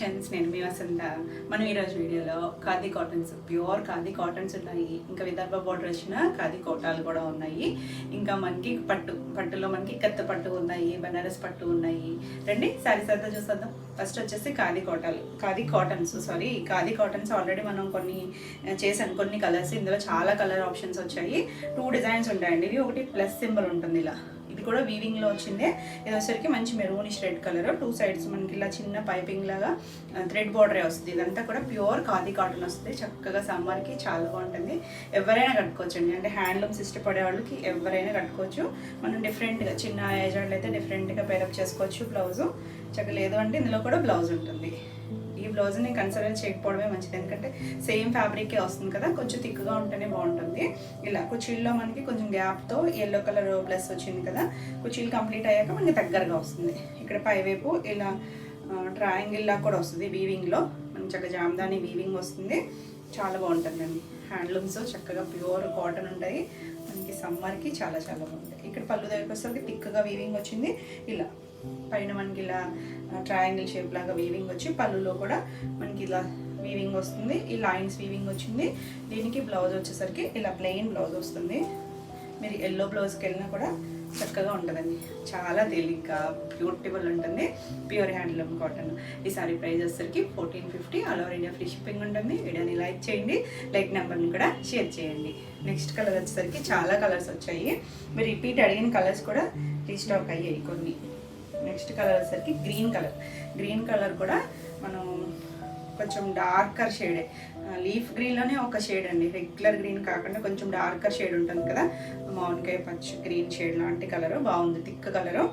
Collections. నేను మీ వసంత. మనం ఈరోజు వీడియోలో khadi cottons, pure khadi cottons ఉన్నాయి. ఇంకా విదర్భ బోర్డర్ వచ్చిన ఖాదీ కోటాలు కూడా ఉన్నాయి. ఇంకా మనకి పట్టులో మనకి కత్త పట్టు ఉన్నాయి, బనారస్ పట్టు ఉన్నాయి. రండి శారీస్ అంతా చూసేద్దాం. ఫస్ట్ వచ్చేసి ఖాదీ కాటన్స్ ఆల్రెడీ మనం కొన్ని చేసాను, కొన్ని కలర్స్. ఇందులో చాలా కలర్ ఆప్షన్స్ వచ్చాయి. 2 డిజైన్స్ ఉంటాయండి. ఇవి ఒకటి ప్లస్ సింబల్ ఉంటుంది ఇలా, ఇది కూడా వీవింగ్లో వచ్చిందే. ఇది వచ్చేసరికి మంచి మెరూనిష్ రెడ్ కలర్, 2 సైడ్స్ మనకి ఇలా చిన్న పైపింగ్ లాగా థ్రెడ్ బార్డరే వస్తుంది. ఇదంతా కూడా ప్యూర్ ఖాదీ కాటన్ వస్తుంది. చక్కగా సమ్మర్కి చాలా బాగుంటుంది. ఎవరైనా కట్టుకోవచ్చు అండి, అంటే హ్యాండ్లూమ్స్ ఇష్టపడే వాళ్ళకి ఎవరైనా కట్టుకోవచ్చు. మనం డిఫరెంట్గా చిన్న ఏజ్ వాళ్ళు అయితే డిఫరెంట్గా పేరప్ చేసుకోవచ్చు. బ్లౌజు చక్కగా లేదు అంటే ఇందులో కూడా బ్లౌజ్ ఉంటుంది. ఈ బ్లౌజ్ని కన్సిడర్ చేయకపోవడమే మంచిది, ఎందుకంటే సేమ్ ఫ్యాబ్రికే వస్తుంది కదా, కొంచెం థిక్గా ఉంటేనే బాగుంటుంది. ఇలా కుచీల్లో మనకి కొంచెం గ్యాప్తో ఎల్లో కలర్ ప్లస్ వచ్చింది కదా, కుచీలు కంప్లీట్ అయ్యాక మనకి దగ్గరగా వస్తుంది. ఇక్కడ పైవైపు ఇలా ట్రయాంగిల్ లాగా కూడా వస్తుంది వీవింగ్లో. మనకి చక్కగా జామ్దాని వీవింగ్ వస్తుంది, చాలా బాగుంటుందండి. హ్యాండ్లూమ్స్ చక్కగా ప్యూర్ కాటన్ ఉంటాయి. మనకి సమ్మర్కి చాలా చాలా బాగుంటాయి. ఇక్కడ పళ్ళు దగ్గరికి వస్తే థిక్గా వీవింగ్ వచ్చింది. ఇలా పైన మనకి ఇలా ట్రయాంగిల్ షేప్ లాగా వీవింగ్ వచ్చి పళ్ళులో కూడా మనకి ఇలా వీవింగ్ వస్తుంది. ఈ లైన్స్ వీవింగ్ వచ్చింది. దీనికి బ్లౌజ్ వచ్చేసరికి ఇలా ప్లెయిన్ బ్లౌజ్ వస్తుంది. మీరు ఎల్లో బ్లౌజ్కి వెళ్ళినా కూడా చక్కగా ఉంటుందండి. చాలా తేలిగ్గా బ్యూటిఫుల్ ఉంటుంది. Pure handloom cotton. ఈ సారీ ప్రైస్ వచ్చేసరికి 1450. All over India free shipping ఉంటుంది. వీడియోని లైక్ చేయండి, లైక్ నెంబర్ని కూడా షేర్ చేయండి. నెక్స్ట్ కలర్ వచ్చేసరికి చాలా కలర్స్ వచ్చాయి. మీరు రిపీట్ అడిగిన కలర్స్ కూడా రీస్టాక్ అయ్యాయి కొన్ని. నెక్స్ట్ కలర్ వచ్చేసరికి గ్రీన్ కలర్ కూడా మనం కొంచెం డార్కర్ షేడే, లీఫ్ గ్రీన్లోనే ఒక షేడ్ అండి, రెగ్యులర్ గ్రీన్ కాకుండా కొంచెం డార్కర్ షేడ్ ఉంటుంది కదా, మామిడికాయ పచ్చి గ్రీన్ షేడ్ లాంటి కలరు బాగుంది. Thick colour.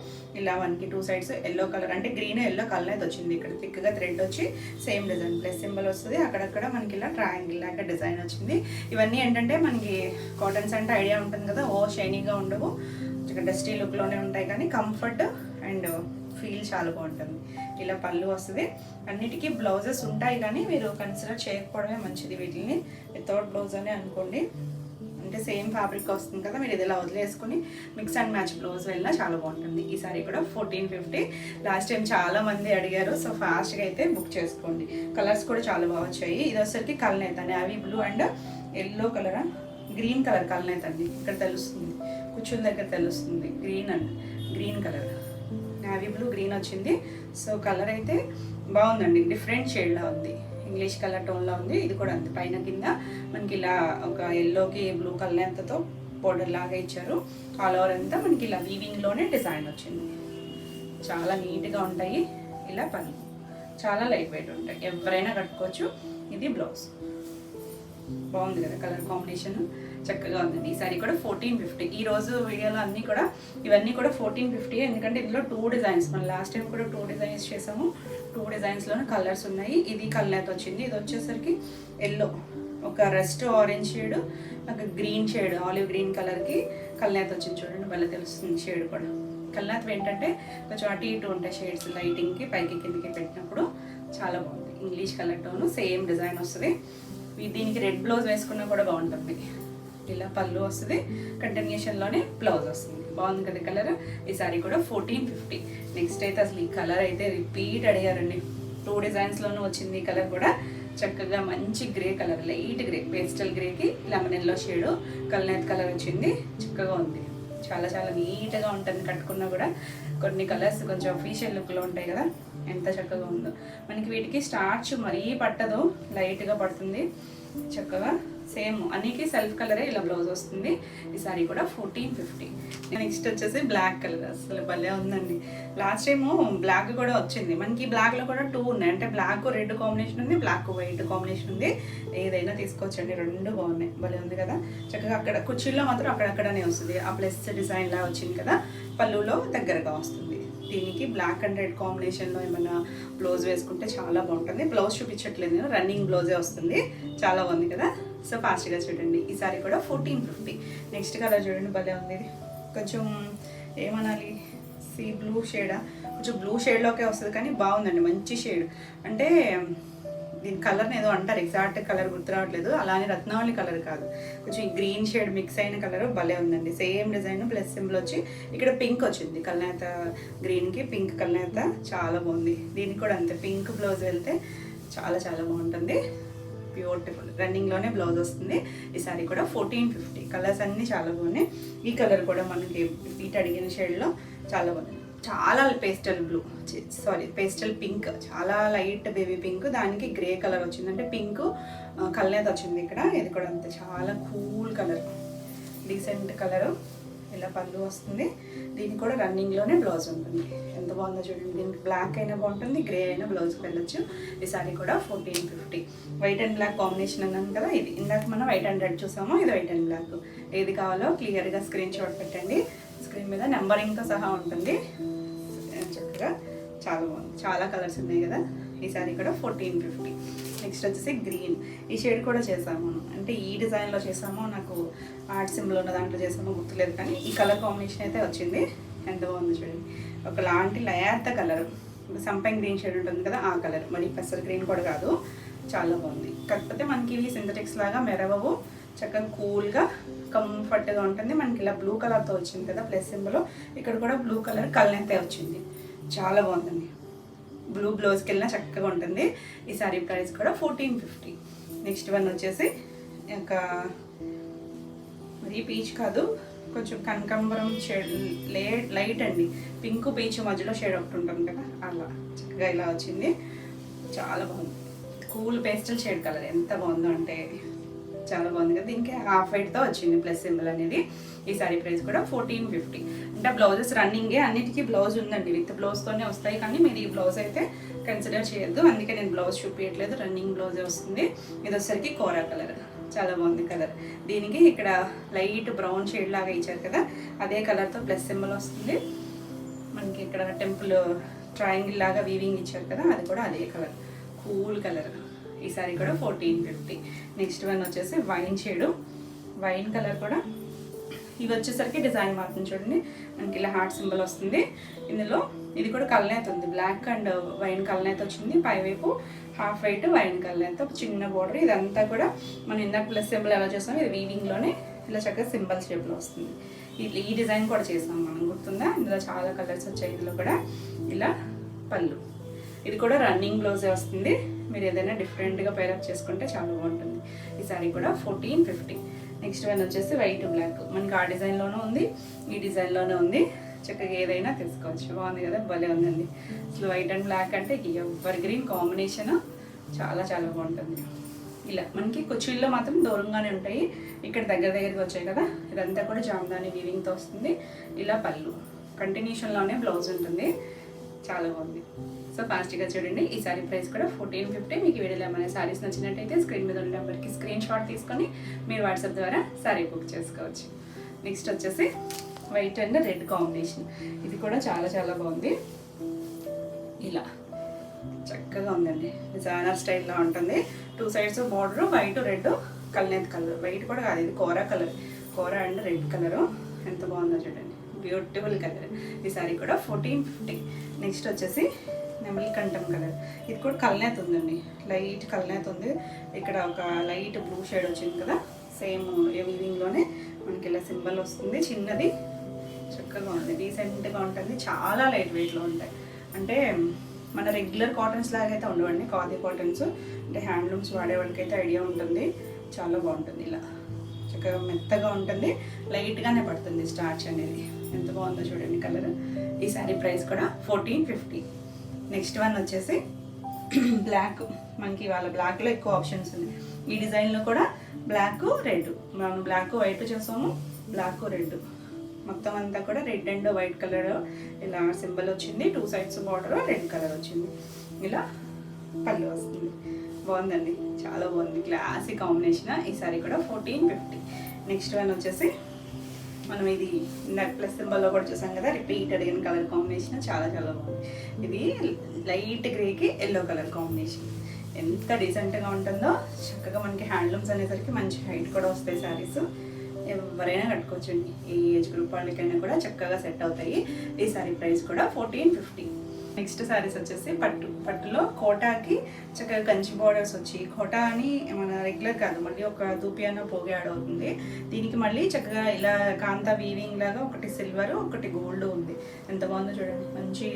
ఇలా మనకి 2 సైడ్స్ ఎల్లో కలర్, అంటే గ్రీన్ ఎల్లో కలర్ అయితే వచ్చింది. ఇక్కడ థిక్గా థ్రెడ్ వచ్చి సేమ్ డిజైన్ ప్లస్ సింబల్ వస్తుంది. అక్కడక్కడ మనకి ఇలా ట్రయాంగిల్ లాగా డిజైన్ వచ్చింది. ఇవన్నీ ఏంటంటే మనకి కాటన్స్ అంటే ఐడియా ఉంటుంది కదా, షైనీగా ఉండవు, డస్టీ లుక్లోనే ఉంటాయి, కానీ కంఫర్ట్ అండ్ ఫీల్ చాలా బాగుంటుంది. ఇలా పళ్ళు వస్తుంది. అన్నిటికీ బ్లౌజెస్ ఉంటాయి, కానీ మీరు కన్సిడర్ చేయకపోవడమే మంచిది. వీటిని వితౌట్ బ్లౌజ్ అనే అనుకోండి, అంటే సేమ్ ఫ్యాబ్రిక్ వస్తుంది కదా, మీరు ఇది ఇలా వదిలేసుకొని మిక్స్ అండ్ మ్యాచ్ బ్లౌజ్ వెళ్ళినా చాలా బాగుంటుంది. ఈ సారీ కూడా 1450. లాస్ట్ టైం చాలా మంది అడిగారు, సో ఫాస్ట్గా అయితే బుక్ చేసుకోండి. కలర్స్ కూడా చాలా బాగా వచ్చాయి. ఇది వచ్చేసరికి కల్నేత, navy blue and yellow colour, green colour కల్నేత అండి. ఇక్కడ తెలుస్తుంది, కుచ్చుల దగ్గర తెలుస్తుంది. Green colour, navy blue green వచ్చింది. సో కలర్ అయితే బాగుందండి, డిఫరెంట్ షేడ్లా ఉంది, ఇంగ్లీష్ కలర్ టోన్లో ఉంది. ఇది కూడా అంతే, పైన కింద మనకి ఇలా ఒక ఎల్లోకి బ్లూ కలర్ అంతతో బోర్డర్ లాగా ఇచ్చారు. ఆల్ ఓవర్ అంతా మనకి ఇలా వీవింగ్లోనే డిజైన్ వచ్చింది. చాలా నీట్గా ఉంటాయి. ఇలా పని చాలా లైట్ వెయిట్ ఉంటాయి, ఎవరైనా కట్టుకోవచ్చు. ఇది బ్లౌజ్ బాగుంది కదా, కలర్ కాంబినేషన్ చక్కగా ఉందండి. ఈ సారీ కూడా 1450. ఈ రోజు వీడియోలో ఇవన్నీ కూడా 1450, ఎందుకంటే ఇందులో 2 డిజైన్స్, మనం లాస్ట్ టైం కూడా 2 డిజైన్స్ చేసాము. 2 డిజైన్స్లోనే కలర్స్ ఉన్నాయి. ఇది కల్నేత వచ్చింది. ఇది వచ్చేసరికి ఎల్లో, ఒక రెస్ట్ ఆరెంజ్ షేడ్, ఒక గ్రీన్ షేడ్, ఆలివ్ గ్రీన్ కలర్కి కల్నేత వచ్చింది. చూడండి భలే తెలుస్తుంది షేడ్ కూడా. కల్నేత ఏంటంటే కొంచెం అటు ఇటు ఉంటాయి షేడ్స్, లైటింగ్కి పైకి కిందకి పెట్టినప్పుడు చాలా బాగుంది. English colour tone, same design వస్తుంది. దీనికి రెడ్ బ్లౌజ్ వేసుకున్నా కూడా బాగుంటుంది. ఇలా పళ్ళు వస్తుంది, కంటిన్యూషన్లోనే బ్లౌజ్ వస్తుంది. బాగుంది కదా కలర్. ఈ సారీ కూడా 1450. నెక్స్ట్ అయితే అసలు ఈ కలర్ అయితే రిపీట్ అడిగారండి. 2 డిజైన్స్లోనూ వచ్చింది ఈ కలర్ కూడా. చక్కగా మంచి grey colour, light grey, pastel గ్రేకి లెమన్ ఎల్లో షేడు కల్నేత కలర్ వచ్చింది. చక్కగా ఉంది, చాలా చాలా నీట్గా ఉంటుంది కట్టుకున్నా కూడా. కొన్ని కలర్స్ కొంచెం అఫీషియల్ లుక్లో ఉంటాయి కదా, ఎంత చక్కగా ఉందో. మనకి వీటికి స్టార్చ్ మరీ పట్టదు, లైట్గా పడుతుంది. చక్కగా సేమ్ అన్నికి సెల్ఫ్ కలరే ఇలా బ్లౌజ్ వస్తుంది. ఈ సారీ కూడా 1450. నెక్స్ట్ వచ్చేసి బ్లాక్ కలర్, అసలు భలే ఉందండి. లాస్ట్ టైము బ్లాక్ కూడా వచ్చింది మనకి. బ్లాక్లో కూడా 2 ఉన్నాయి, అంటే బ్లాక్ రెడ్ కాంబినేషన్ ఉంది, బ్లాక్ వైట్ కాంబినేషన్ ఉంది. ఏదైనా తీసుకోవచ్చండి, 2 బాగున్నాయి. భలే ఉంది కదా. చక్కగా అక్కడ కుర్చీల్లో మాత్రం అక్కడక్కడనే వస్తుంది. ఆ ప్లస్ డిజైన్ లా వచ్చింది కదా, పళ్ళులో దగ్గరగా వస్తుంది. దీనికి బ్లాక్ అండ్ రెడ్ కాంబినేషన్లో ఏమైనా బ్లౌజ్ వేసుకుంటే చాలా బాగుంటుంది. బ్లౌజ్ చూపించట్లేదు నేను, రన్నింగ్ బ్లౌజే వస్తుంది. చాలా బాగుంది కదా. సో ఫాస్ట్గా చూడండి. ఈ సారీ కూడా 1450. నెక్స్ట్ కలర్ చూడండి భలే ఉంది. ఇది కొంచెం ఏమనాలి, సీ బ్లూ షేడా, కొంచెం బ్లూ షేడ్లోకే వస్తుంది, కానీ బాగుందండి, మంచి షేడ్. అంటే దీని కలర్ని ఏదో అంటారు, ఎగ్జాక్ట్ కలర్ గుర్తు రావట్లేదు. అలానే రత్నావళి కలర్ కాదు, కొంచెం గ్రీన్ షేడ్ మిక్స్ అయిన కలర్ భలే ఉందండి. సేమ్ డిజైన్ ప్లస్ సింబల్ వచ్చి ఇక్కడ పింక్ వచ్చింది, కల్నేత గ్రీన్కి పింక్ కల్నేత చాలా బాగుంది. దీనికి కూడా అంతే పింక్ బ్లౌజ్ వెళ్తే చాలా చాలా బాగుంటుంది. బ్యూటిఫుల్ రన్నింగ్లోనే బ్లౌజ్ వస్తుంది. ఈ సారీ కూడా 1450. కలర్స్ అన్నీ చాలా బాగున్నాయి. ఈ కలర్ కూడా మనకి వీటి అడిగిన షేడ్లో చాలా బాగుంది. చాలా pastel blue, sorry pastel pink, చాలా లైట్ బేబీ పింక్, దానికి గ్రే కలర్ వచ్చింది. అంటే పింక్ కల్నేత వచ్చింది ఇక్కడ. ఇది కూడా అంతే చాలా కూల్ కలర్, డీసెంట్ కలరు. ఇలా పళ్ళు వస్తుంది. దీనికి కూడా రన్నింగ్లోనే బ్లౌజ్ ఉంటుంది. ఎంత బాగుందో చూడండి. దీనికి బ్లాక్ అయినా బాగుంటుంది, గ్రే అయినా బ్లౌజ్కి వెళ్ళొచ్చు. ఈ సారీ కూడా 1450. వైట్ అండ్ బ్లాక్ కాంబినేషన్ అన్నాను కదా, ఇది ఇందాక మనం వైట్ అండ్ రెడ్ చూసాము, ఇది వైట్ అండ్ బ్లాక్. ఏది కావాలో క్లియర్గా స్క్రీన్ షాట్ పెట్టండి. స్క్రీన్ మీద నెంబరింగ్తో సహా ఉంటుంది. చక్కగా చాలా బాగుంది. చాలా కలర్స్ ఉన్నాయి కదా. ఈ సారీ కూడా 1450. నెక్స్ట్ వచ్చేసి గ్రీన్. ఈ షేడ్ కూడా చేసాము, అంటే ఈ డిజైన్లో చేసాము, నాకు ఆర్ట్ సింబల్ ఉన్న దాంట్లో చేసామో గుర్తులేదు, కానీ ఈ కలర్ కాంబినేషన్ అయితే వచ్చింది. ఎంత బాగుంది చూడండి. ఒకలాంటి లయాత కలర్, సంపంగ్ గ్రీన్ షేడ్ ఉంటుంది కదా ఆ కలర్, మరి పెసర్ గ్రీన్ కూడా కాదు. చాలా బాగుంది. కాకపోతే మనకి ఇవి సింథటిక్స్ లాగా మెరవవు, చక్కగా కూల్గా కంఫర్ట్గా ఉంటుంది. మనకి ఇలా బ్లూ కలర్తో వచ్చింది కదా ప్లస్ సింబల్, ఇక్కడ కూడా బ్లూ కలర్ కల్నేతే వచ్చింది. చాలా బాగుందండి. బ్లూ బ్లౌజ్కి వెళ్ళినా చక్కగా ఉంటుంది. ఈ సారీ ప్రైస్ కూడా 1450. నెక్స్ట్ వన్ వచ్చేసి ఇంకా మరి పీచ్ కాదు, కొంచెం కనకాంబరం షేడ్, లైట్ అండి, పింక్ పీచ్ మధ్యలో షేడ్ ఒకటి ఉంటుంది కదా అలా చక్కగా ఇలా వచ్చింది. చాలా బాగుంది. కూల్ పేస్టల్ షేడ్ కలర్ ఎంత బాగుందో అంటే చాలా బాగుంది కదా. దీనికి హాఫ్ వైట్తో వచ్చింది ప్లస్ సింబల్ అనేది. ఈ సారీ ప్రైస్ కూడా 1450. అంటే బ్లౌజెస్ రన్నింగే, అన్నిటికీ బ్లౌజ్ ఉందండి, విత్ బ్లౌజ్తోనే వస్తాయి. కానీ మీరు ఈ బ్లౌజ్ అయితే కన్సిడర్ చేయొద్దు, అందుకే నేను బ్లౌజ్ చూపించట్లేదు, రన్నింగ్ బ్లౌజే వస్తుంది. ఇది వచ్చేసరికి కోరా కలర్, చాలా బాగుంది కలర్. దీనికి ఇక్కడ లైట్ బ్రౌన్ షేడ్ లాగా ఇచ్చారు కదా, అదే కలర్తో ప్లస్ సింబల్ వస్తుంది. మనకి ఇక్కడ టెంపుల్ ట్రయాంగిల్ లాగా వీవింగ్ ఇచ్చారు కదా, అది కూడా అదే కలర్, కూల్ కలర్. ఈ సారీ కూడా 1450. నెక్స్ట్ వన్ వచ్చేసి వైన్ షేడు, వైన్ కలర్ కూడా. ఇవి వచ్చేసరికి డిజైన్ మారుతుంది చూడండి, మనకి ఇలా హార్ట్ సింబల్ వస్తుంది. ఇందులో ఇది కూడా కల్నేత ఉంది, బ్లాక్ అండ్ వైన్ కల్నేత వచ్చింది. పైవైపు హాఫ్ వైట్ వైన్ కల్నేత, చిన్న బోర్డర్. ఇదంతా కూడా మనం ఇందాక ప్లస్ సింబల్ ఎలా చేస్తామో ఇది వీవింగ్లోనే ఇలా చక్కగా సింబల్ షేప్లో వస్తుంది. ఈ డిజైన్ కూడా చేసాం మనం, గుర్తుందా? ఇందులో చాలా కలర్స్ వచ్చాయి. ఇందులో కూడా ఇలా పళ్ళు. ఇది కూడా రన్నింగ్ బ్లౌజే వస్తుంది. మీరు ఏదైనా డిఫరెంట్గా పేరప్ చేసుకుంటే చాలా బాగుంటుంది. ఈ సారీ కూడా 1450. నెక్స్ట్ వన్ వచ్చేసి వైట్ బ్లాక్, మనకి ఆ డిజైన్లోనూ ఉంది, ఈ డిజైన్లోనే ఉంది. చక్కగా ఏదైనా తీసుకోవచ్చు. బాగుంది కదా, భలే ఉందండి. అసలు వైట్ అండ్ బ్లాక్ అంటే ఎవర్ గ్రీన్ కాంబినేషన్, చాలా చాలా బాగుంటుంది. ఇలా మనకి కుచ్చిళ్ళు మాత్రం దూరంగానే ఉంటాయి, ఇక్కడ దగ్గరికి వచ్చాయి కదా. ఇదంతా కూడా జామ్దాని వీవింగ్తో వస్తుంది. ఇలా పళ్ళు కంటిన్యూషన్లోనే బ్లౌజ్ ఉంటుంది. చాలా బాగుంది. సో ఫాస్ట్గా చూడండి. ఈ సారీ ప్రైస్ కూడా 1450. మీకు వీడియోలో ఏమైనా సారీస్ నచ్చినట్టయితే స్క్రీన్ మీద ఉన్న నెంబర్కి స్క్రీన్ షాట్ తీసుకొని మీరు వాట్సాప్ ద్వారా సారీ బుక్ చేసుకోవచ్చు. నెక్స్ట్ వచ్చేసి వైట్ అండ్ రెడ్ కాంబినేషన్. ఇది కూడా చాలా చాలా బాగుంది. ఇలా చక్కగా ఉందండి, డిజైనర్ స్టైల్లో ఉంటుంది. 2 సైడ్స్ బార్డర్ వైట్ రెడ్ కల్నేత కలర్, వైట్ కూడా కాదు, ఇది కోరా కలర్, కోరా అండ్ రెడ్ కలరు. ఎంత బాగుందో చూడండి, బ్యూటిఫుల్ కలర్. ఈ సారీ కూడా 1450. నెక్స్ట్ వచ్చేసి నెమలి కంఠం కలర్. ఇది కూడా కల్నేత ఉందండి, లైట్ కల్నేత ఉంది. ఇక్కడ ఒక లైట్ బ్లూ షేడ్ వచ్చింది కదా, సేమ్ వీవింగ్లోనే మనకి ఇలా సింబల్ వస్తుంది. చిన్నది చక్కగా ఉంది, డీసెంట్గా ఉంటుంది. చాలా లైట్ వెయిట్లో ఉంటాయి. అంటే మన రెగ్యులర్ కాటన్స్ లాగైతే ఉండవండి, ఖాదీ కాటన్స్, అంటే హ్యాండ్లూమ్స్ వాడే వాళ్ళకైతే ఐడియా ఉంటుంది. చాలా బాగుంటుంది. ఇలా చక్కగా మెత్తగా ఉంటుంది, లైట్గానే పడుతుంది స్టార్చ్ అనేది. ఎంత బాగుందో చూడండి కలర్. ఈ సారీ ప్రైస్ కూడా 1450. నెక్స్ట్ వన్ వచ్చేసి బ్లాక్. మనకి వాళ్ళ బ్లాక్లో ఎక్కువ ఆప్షన్స్ ఉన్నాయి. ఈ డిజైన్లో కూడా బ్లాక్ రెడ్, మనం బ్లాక్ వైట్ చేసాము, బ్లాక్ రెడ్, మొత్తం అంతా కూడా రెడ్ అండ్ వైట్ కలర్ ఇలా సింబల్ వచ్చింది. 2 సైడ్స్ బార్డర్ రెడ్ కలర్ వచ్చింది. ఇలా పళ్ళు వస్తుంది. బాగుందండి, చాలా బాగుంది, క్లాసీ కాంబినేషన్. ఈ సారీ కూడా 1450. నెక్స్ట్ వన్ వచ్చేసి మనం ఇది నెట్ ప్లస్ సింబల్లో కూడా చూసాం కదా, రిపీట్ అడిగిన కలర్ కాంబినేషన్ చాలా చాలా బాగుంది. ఇది లైట్ గ్రేకి ఎల్లో కలర్ కాంబినేషన్. ఎంత డీసెంట్గా ఉంటుందో. చక్కగా మనకి హ్యాండ్లూమ్స్ అనేసరికి మంచి హైట్ కూడా వస్తాయి శారీస్, ఎవరైనా కట్టుకోవచ్చండి. ఏ ఏజ్ గ్రూప్ వాళ్ళకైనా కూడా చక్కగా సెట్ అవుతాయి. ఈ సారీ ప్రైస్ కూడా 1450. నెక్స్ట్ శారీస్ వచ్చేసి పట్టులో కోటాకి చక్కగా కంచి బార్డర్స్ వచ్చి కోటా అని మన రెగ్యులర్ కాదు, మళ్ళీ ఒక దూపియాన పోగి యాడ్ అవుతుంది. దీనికి మళ్ళీ చక్కగా ఇలా కాంతా వీవింగ్ లాగా ఒకటి సిల్వర్ ఒకటి గోల్డ్ ఉంది. ఎంత బాగుందో చూడండి. మంచి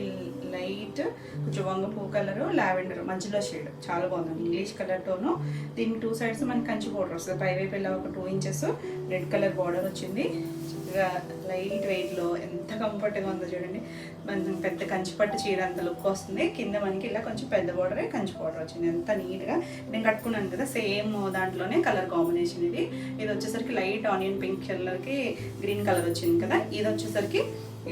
లైట్ కొంచెం వంగపూ కలరు లావెండర్ మధ్యలో షేడ్ చాలా బాగుంది. English colour tone. దీనికి 2 సైడ్స్ మనకి కంచి బార్డర్ వస్తుంది. పైవైపు ఇలా ఒక 2 ఇంచెస్ రెడ్ కలర్ బార్డర్ వచ్చింది. చక్కగా లైట్ వెయిట్లో ఎంత కంఫర్ట్గా ఉందో చూడండి. మనం పెద్ద కంచి పట్టు చీర అంత లుక్ వస్తుంది. కింద మనకి ఇలా కొంచెం పెద్ద బార్డరే కంచి బార్డర్ వచ్చింది. ఎంత నీట్గా నేను కట్టుకున్నాను కదా, సేమ్ దాంట్లోనే కలర్ కాంబినేషన్ ఇది. ఇది వచ్చేసరికి లైట్ ఆనియన్ పింక్ కలర్కి గ్రీన్ కలర్ వచ్చింది కదా. ఇది వచ్చేసరికి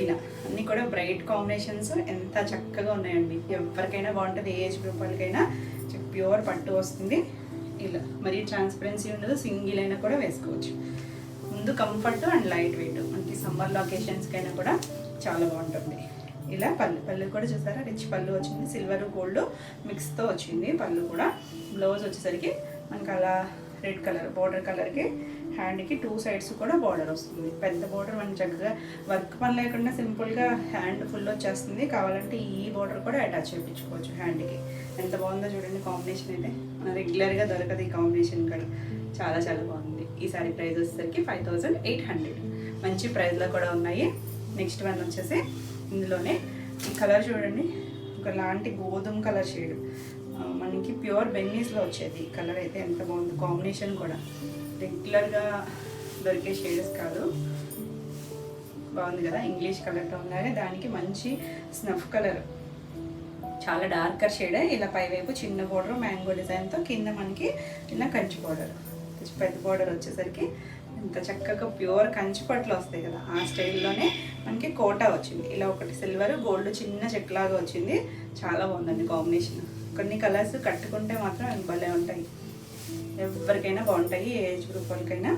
ఇలా అన్నీ కూడా బ్రైట్ కాంబినేషన్స్ ఎంత చక్కగా ఉన్నాయండి. ఎవరికైనా బాగుంటుంది, ఏ ఏజ్ గ్రూప్ వాళ్ళకైనా. ప్యూర్ పట్టు వస్తుంది. ఇలా మరీ ట్రాన్స్పరెన్సీ ఉండదు, సింగిల్ అయినా కూడా వేసుకోవచ్చు. ముందు కంఫర్ట్ అండ్ లైట్ వెయిట్, మనకి సమ్మర్ లొకేషన్స్కైనా కూడా చాలా బాగుంటుంది. ఇలా పళ్ళు కూడా చూసారా, రిచ్ పళ్ళు వచ్చింది. సిల్వర్ గోల్డ్ మిక్స్తో వచ్చింది పళ్ళు కూడా. బ్లౌజ్ వచ్చేసరికి మనకి అలా రెడ్ కలర్ బార్డర్ కలర్కి హ్యాండ్కి 2 సైడ్స్ కూడా బార్డర్ వస్తుంది. పెద్ద బార్డర్ మనం చక్కగా వర్క్ పని లేకుండా సింపుల్గా హ్యాండ్ ఫుల్ వచ్చేస్తుంది. కావాలంటే ఈ బార్డర్ కూడా అటాచ్ చేయించుకోవచ్చు హ్యాండ్కి. ఎంత బాగుందో చూడండి కాంబినేషన్ అయితే. మన రెగ్యులర్గా దొరకదు ఈ కాంబినేషన్ కూడా. చాలా చాలా బాగుంది. ఈ సారీ ప్రైస్ వచ్చేసరికి 5800. మంచి ప్రైస్లో కూడా ఉన్నాయి. నెక్స్ట్ వన్ వచ్చేసి ఇందులోనే ఈ కలర్ చూడండి, ఒకలాంటి గోధుమ కలర్ షేడ్, మనకి ప్యూర్ బెన్నీస్లో వచ్చేది ఈ కలర్ అయితే. ఎంత బాగుంది కాంబినేషన్ కూడా. రెగ్యులర్గా దొరికే షేడ్స్ కాదు, బాగుంది కదా. ఇంగ్లీష్ కలర్తో ఉన్నాయి. దానికి మంచి స్నఫ్ కలర్, చాలా డార్కర్ షేడే. ఇలా పైవైపు చిన్న బోర్డర్ మ్యాంగో డిజైన్తో, కింద మనకి ఇలా కంచి బోర్డర్, పెద్ద బోర్డర్ వచ్చేసరికి ఎంత చక్కగా ప్యూర్ కంచి పట్లు వస్తాయి కదా, ఆ స్టైల్లోనే మనకి కోటా వచ్చింది. ఇలా ఒకటి సిల్వర్ గోల్డ్ చిన్న చెక్లాగా వచ్చింది. చాలా బాగుందండి కాంబినేషన్. కొన్ని కలర్స్ కట్టుకుంటే మాత్రం భలే ఉంటాయి, ఎవరికైనా బాగుంటాయి, ఏ ఏజ్ గ్రూప్ వాళ్ళకైనా.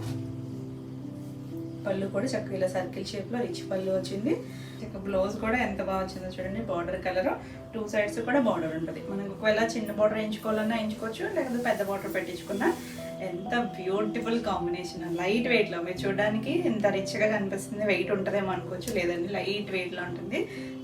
పళ్ళు కూడా చక్కగా ఇలా సర్కిల్ షేప్లో రిచ్ పళ్ళు వచ్చింది. ఇక బ్లౌజ్ కూడా ఎంత బాగా వచ్చిందో చూడండి. బార్డర్ కలర్ 2 సైడ్స్ కూడా బార్డర్ ఉంటుంది. మనం ఒకవేళ చిన్న బార్డర్ ఎంచుకోవాలన్నా ఎంచుకోవచ్చు, లేకపోతే పెద్ద బార్డర్ పెట్టించుకున్నా. ఎంత బ్యూటిఫుల్ కాంబినేషన్. లైట్ వెయిట్లో మీరు చూడడానికి ఎంత రిచ్గా కనిపిస్తుంది. వెయిట్ ఉంటుందేమో అనుకోవచ్చు, లేదండి లైట్ వెయిట్లో ఉంటుంది.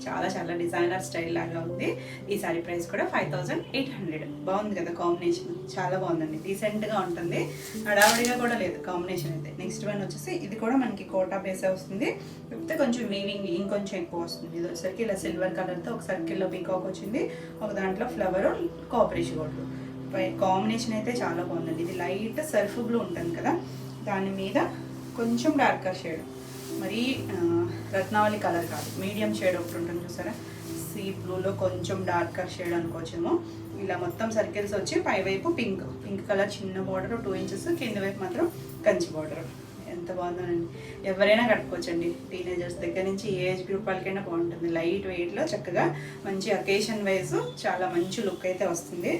చాలా చాలా డిజైనర్ స్టైల్ లాగా ఉంది. ఈ సారీ ప్రైస్ కూడా 5800. బాగుంది కదా కాంబినేషన్, చాలా బాగుందండి. డీసెంట్గా ఉంటుంది, హడావుడిగా కూడా లేదు కాంబినేషన్ అయితే. నెక్స్ట్ వన్ వచ్చేసి ఇది కూడా మనకి కోటా బేసే వస్తుంది, లేకపోతే కొంచెం వీవింగ్ ఇంకొంచెం ఎక్కువ వస్తుంది. ఇది వచ్చేసరికి ఇలా సిల్వర్ కలర్తో ఒక సర్కిల్లో పీకాక్ వచ్చింది, ఒక దాంట్లో ఫ్లవర్ కాపరేష్ గోల్డ్. కాంబినేషన్ అయితే చాలా బాగుందండి. ఇది లైట్ సర్ఫ్ బ్లూ ఉంటుంది కదా, దాని మీద కొంచెం డార్కర్ షేడ్, మరీ రత్నావళి కలర్ కాదు, మీడియం షేడ్ ఒకటి ఉంటుంది చూసారా, సీ బ్లూలో కొంచెం డార్కర్ షేడ్ అనుకోవచ్చేమో. ఇలా మొత్తం సర్కిల్స్ వచ్చి పైవైపు పింక్ కలర్ చిన్న బార్డర్ 2 ఇంచెస్, కింద వైపు మాత్రం కంచి బార్డర్. ఎంత బాగుందోనండి. ఎవరైనా కట్టుకోవచ్చండి, టీనేజర్స్ దగ్గర నుంచి ఏ ఏజ్ గ్రూప్ వాళ్ళకైనా బాగుంటుంది. లైట్ వెయిట్లో చక్కగా మంచి అకేషన్ వైజ్ చాలా మంచి లుక్ అయితే వస్తుంది.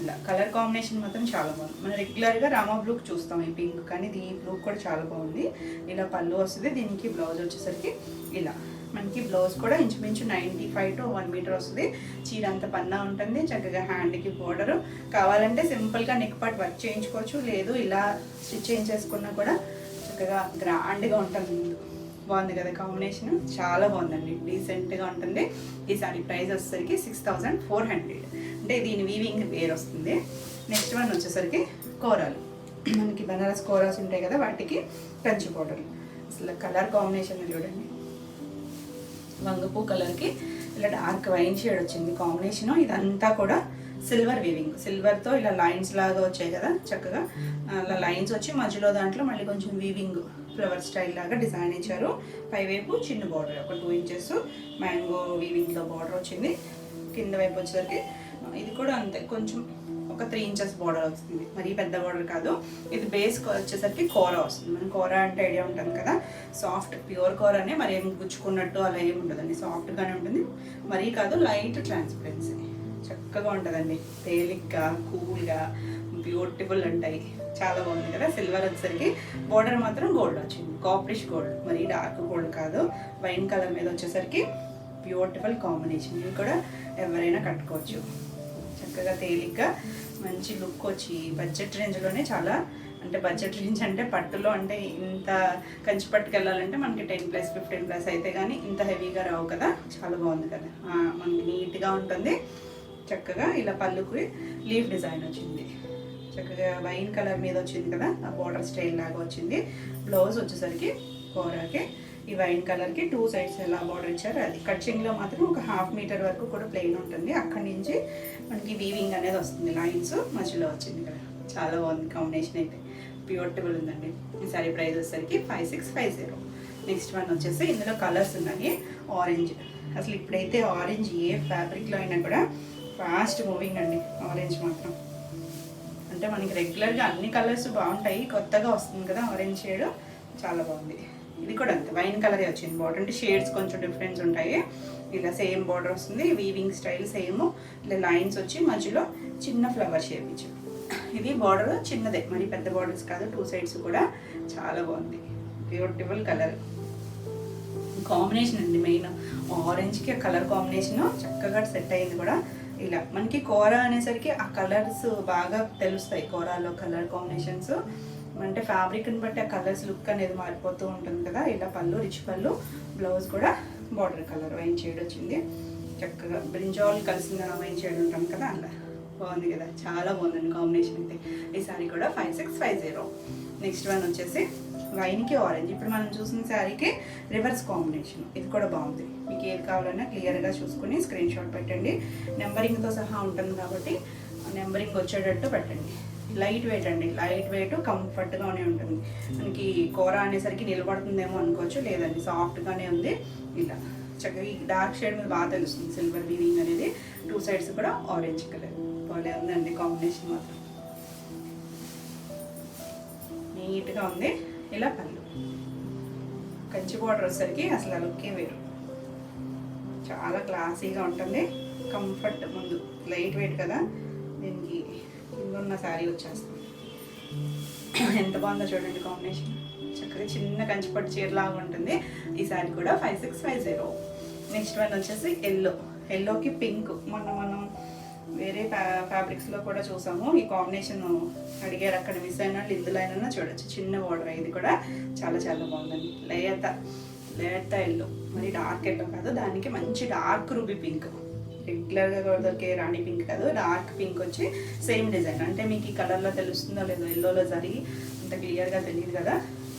ఇలా కలర్ కాంబినేషన్ మాత్రం చాలా బాగుంది. మనం రెగ్యులర్గా రామా బ్లూకి చూస్తాం ఈ పింక్, కానీ ఈ బ్లూ కూడా చాలా బాగుంది. ఇలా పళ్ళు వస్తుంది. దీనికి బ్లౌజ్ వచ్చేసరికి ఇలా మనకి బ్లౌజ్ కూడా ఇంచుమించు 95 to 1 మీటర్ వస్తుంది. చీర అంత పన్నా ఉంటుంది. చక్కగా హ్యాండ్కి బోర్డరు, కావాలంటే సింపుల్గా నెక్ పార్ట్ వర్క్ చేయించుకోవచ్చు, లేదు ఇలా స్టిచ్ చేయించేసుకున్నా కూడా చక్కగా గ్రాండ్గా ఉంటుంది. బాగుంది కదా కాంబినేషన్, చాలా బాగుందండి, డీసెంట్గా ఉంటుంది. ఈ సారీ ప్రైస్ వచ్చేసరికి 6400. అంటే దీని వీవింగ్ వేర్ వస్తుంది. నెక్స్ట్ వన్ వచ్చేసరికి కోరాలు, మనకి బనారస్ కోరాస్ ఉంటాయి కదా, వాటికి కంచి పౌడర్లు. అసలు కలర్ కాంబినేషన్ చూడండి, వంగపూ కలర్కి ఇలా డార్క్ వైన్ షేడ్ వచ్చింది కాంబినేషను. ఇదంతా కూడా సిల్వర్ వీవింగ్, సిల్వర్తో ఇలా లైన్స్ లాగా వచ్చాయి కదా, చక్కగా అలా లైన్స్ వచ్చి మధ్యలో దాంట్లో మళ్ళీ కొంచెం వీవింగ్ ఫ్లవర్ స్టైల్ లాగా డిజైన్ ఇచ్చారు. పైవైపు చిన్న బార్డర్ ఒక 2 ఇంచెస్ మ్యాంగో వీవింగ్లో బార్డర్ వచ్చింది. కింద వైపు వచ్చేసరికి ఇది కూడా అంతే, కొంచెం ఒక 3 ఇంచెస్ బార్డర్ వస్తుంది, మరీ పెద్ద బార్డర్ కాదు. ఇది బేస్ వచ్చేసరికి కోరా వస్తుంది. మనం కోరా అంటే ఐడియా ఉంటుంది కదా, సాఫ్ట్ ప్యూర్ కోరానే, మరి ఏం గుచ్చుకున్నట్టు అలా ఏమి ఉండదండి, సాఫ్ట్గానే ఉంటుంది. మరీ కాదు, లైట్ ట్రాన్స్పరెన్సీ, చక్కగా ఉంటుందండి, తేలిగ్గా కూల్గా బ్యూటిఫుల్ ఉంటాయి. చాలా బాగుంది కదా. సిల్వర్ వచ్చేసరికి బార్డర్ మాత్రం గోల్డ్ వచ్చింది, కాపరిష్ గోల్డ్, మరీ డార్క్ గోల్డ్ కాదు. వైన్ కలర్ మీద వచ్చేసరికి బ్యూటిఫుల్ కాంబినేషన్. ఇవి కూడా ఎవరైనా కట్టుకోవచ్చు, చక్కగా తేలిగ్గా మంచి లుక్ వచ్చి బడ్జెట్ రేంజ్లోనే చాలా అంటే బడ్జెట్ రేంజ్ అంటే పట్టులో అంటే ఇంత కంచి పట్టుకు వెళ్ళాలంటే మనకి 10+, 15+ అయితే కానీ ఇంత హెవీగా రావు కదా. చాలా బాగుంది కదా, మనకి నీట్గా ఉంటుంది. చక్కగా ఇలా పళ్ళుకి లీఫ్ డిజైన్ వచ్చింది, చక్కగా వైన్ కలర్ మీద వచ్చింది కదా, ఆ బార్డర్ స్టైల్ లాగా వచ్చింది. బ్లౌజ్ వచ్చేసరికి కోరాకి ఈ వైన్ కలర్కి 2 సైడ్స్ ఎలా బార్డర్ ఇచ్చారు. అది కట్చింగ్లో మాత్రం ఒక 1/2 మీటర్ వరకు కూడా ప్లెయిన్ ఉంటుంది. అక్కడి నుంచి మనకి వీవింగ్ అనేది వస్తుంది, లైన్స్ మధ్యలో వచ్చింది కదా. చాలా బాగుంది కాంబినేషన్, అయితే బ్యూటిఫుల్ ఉందండి. ఈ సారీ ప్రైస్ వచ్చేసరికి 5650. నెక్స్ట్ వన్ వచ్చేసి ఇందులో కలర్స్ ఉన్నాయి. ఆరెంజ్, అసలు ఇప్పుడైతే ఆరెంజ్ ఏ ఫ్యాబ్రిక్లో అయినా కూడా ఫాస్ట్ మూవింగ్ అండి. ఆరెంజ్ మాత్రం అంటే మనకి రెగ్యులర్గా అన్ని కలర్స్ బాగుంటాయి, కొత్తగా వస్తుంది కదా ఆరెంజ్ షేడ్, చాలా బాగుంది. ఇది కూడా అంతే వైన్ కలరే వచ్చింది బార్డర్, అంటే షేడ్స్ కొంచెం డిఫరెన్స్ ఉంటాయి. ఇలా సేమ్ బార్డర్ వస్తుంది, వీవింగ్ స్టైల్ సేమ్, ఇలా లైన్స్ వచ్చి మధ్యలో చిన్న ఫ్లవర్ షేప్ ఇచ్చారు. ఇది బార్డర్ చిన్నదే, మరి పెద్ద బార్డర్స్ కాదు, 2 సైడ్స్ కూడా. చాలా బాగుంది, బ్యూటిఫుల్ కలర్ కాంబినేషన్ అండి. మెయిన్ ఆరెంజ్కి కలర్ కాంబినేషన్ చక్కగా సెట్ అయింది కూడా. ఇలా మనకి కోరా అనేసరికి ఆ కలర్స్ బాగా తెలుస్తాయి, కోరాలో కలర్ కాంబినేషన్స్ అంటే ఫ్యాబ్రిక్ని బట్టి ఆ కలర్స్ లుక్ అనేది మారిపోతూ ఉంటుంది కదా. ఇలా పళ్ళు రిచ్ పళ్ళు, బ్లౌజ్ కూడా బార్డర్ కలర్ వైన్ షేడ్ వచ్చింది. చక్కగా బ్రింజాల్ కలిసిన వైన్ షేడ్ ఉంటాం కదా, అలా బాగుంది కదా, చాలా బాగుందండి కాంబినేషన్ అయితే. ఈ సారీ కూడా 5650. నెక్స్ట్ వన్ వచ్చేసి వైన్కి ఆరెంజ్. ఇప్పుడు మనం చూసిన శారీకి రివర్స్ కాంబినేషన్, ఇది కూడా బాగుంది. మీకు ఏది కావాలన్నా క్లియర్గా చూసుకుని స్క్రీన్ షాట్ పెట్టండి. నెంబరింగ్తో సహా ఉంటుంది కాబట్టి నెంబరింగ్ వచ్చేటట్టు పెట్టండి. లైట్ వెయిట్ అండి, లైట్ వెయిట్ కంఫర్ట్గానే ఉంటుంది. మనకి కూర అనేసరికి నిలబడుతుందేమో అనుకోవచ్చు, లేదండి సాఫ్ట్గానే ఉంది. ఇలా చక్కగా ఈ డార్క్ షేడ్ మీద బాగా తెలుస్తుంది సిల్వర్ వీవింగ్ అనేది. 2 సైడ్స్ కూడా ఆరెంజ్ కలర్ బాగా ఉందండి కాంబినేషన్ మాత్రం నీట్గా ఉంది. ఇలా పళ్ళు కంచి బార్డర్ వచ్చేసరికి అసలు లుక్కే వేరు, చాలా క్లాసీగా ఉంటుంది. కంఫర్ట్ ముందు లైట్ వెయిట్ కదా, దీనికి కింద ఉన్న శారీ వచ్చేస్తుంది. ఎంత బాగుందో చూడండి కాంబినేషన్, చక్కగా చిన్న కంచిపట్టు చీరలాగా ఉంటుంది. ఈ శారీ కూడా 5650. నెక్స్ట్ వన్ వచ్చేసి ఎల్లోకి పింక్. మనం వేరే ఫ్యాబ్రిక్స్లో కూడా చూసాము, ఈ కాంబినేషన్ అడిగారు అక్కడ మిస్ అయిన వాళ్ళు ఇందులో అయినా చూడొచ్చు. చిన్న బార్డర్, ఇది కూడా చాలా చాలా బాగుందండి. లేత ఎల్లో, మరి డార్క్ ఎల్లో కాదు, దానికి మంచి డార్క్ రూబీ పింక్, రెగ్యులర్గా కూడా దొరికే రాణి పింక్ కాదు, డార్క్ పింక్ వచ్చి సేమ్ డిజైన్. అంటే మీకు ఈ కలర్లో తెలుస్తుందో లేదో, ఎల్లోలో జరిగి అంత క్లియర్గా తెలియదు కదా,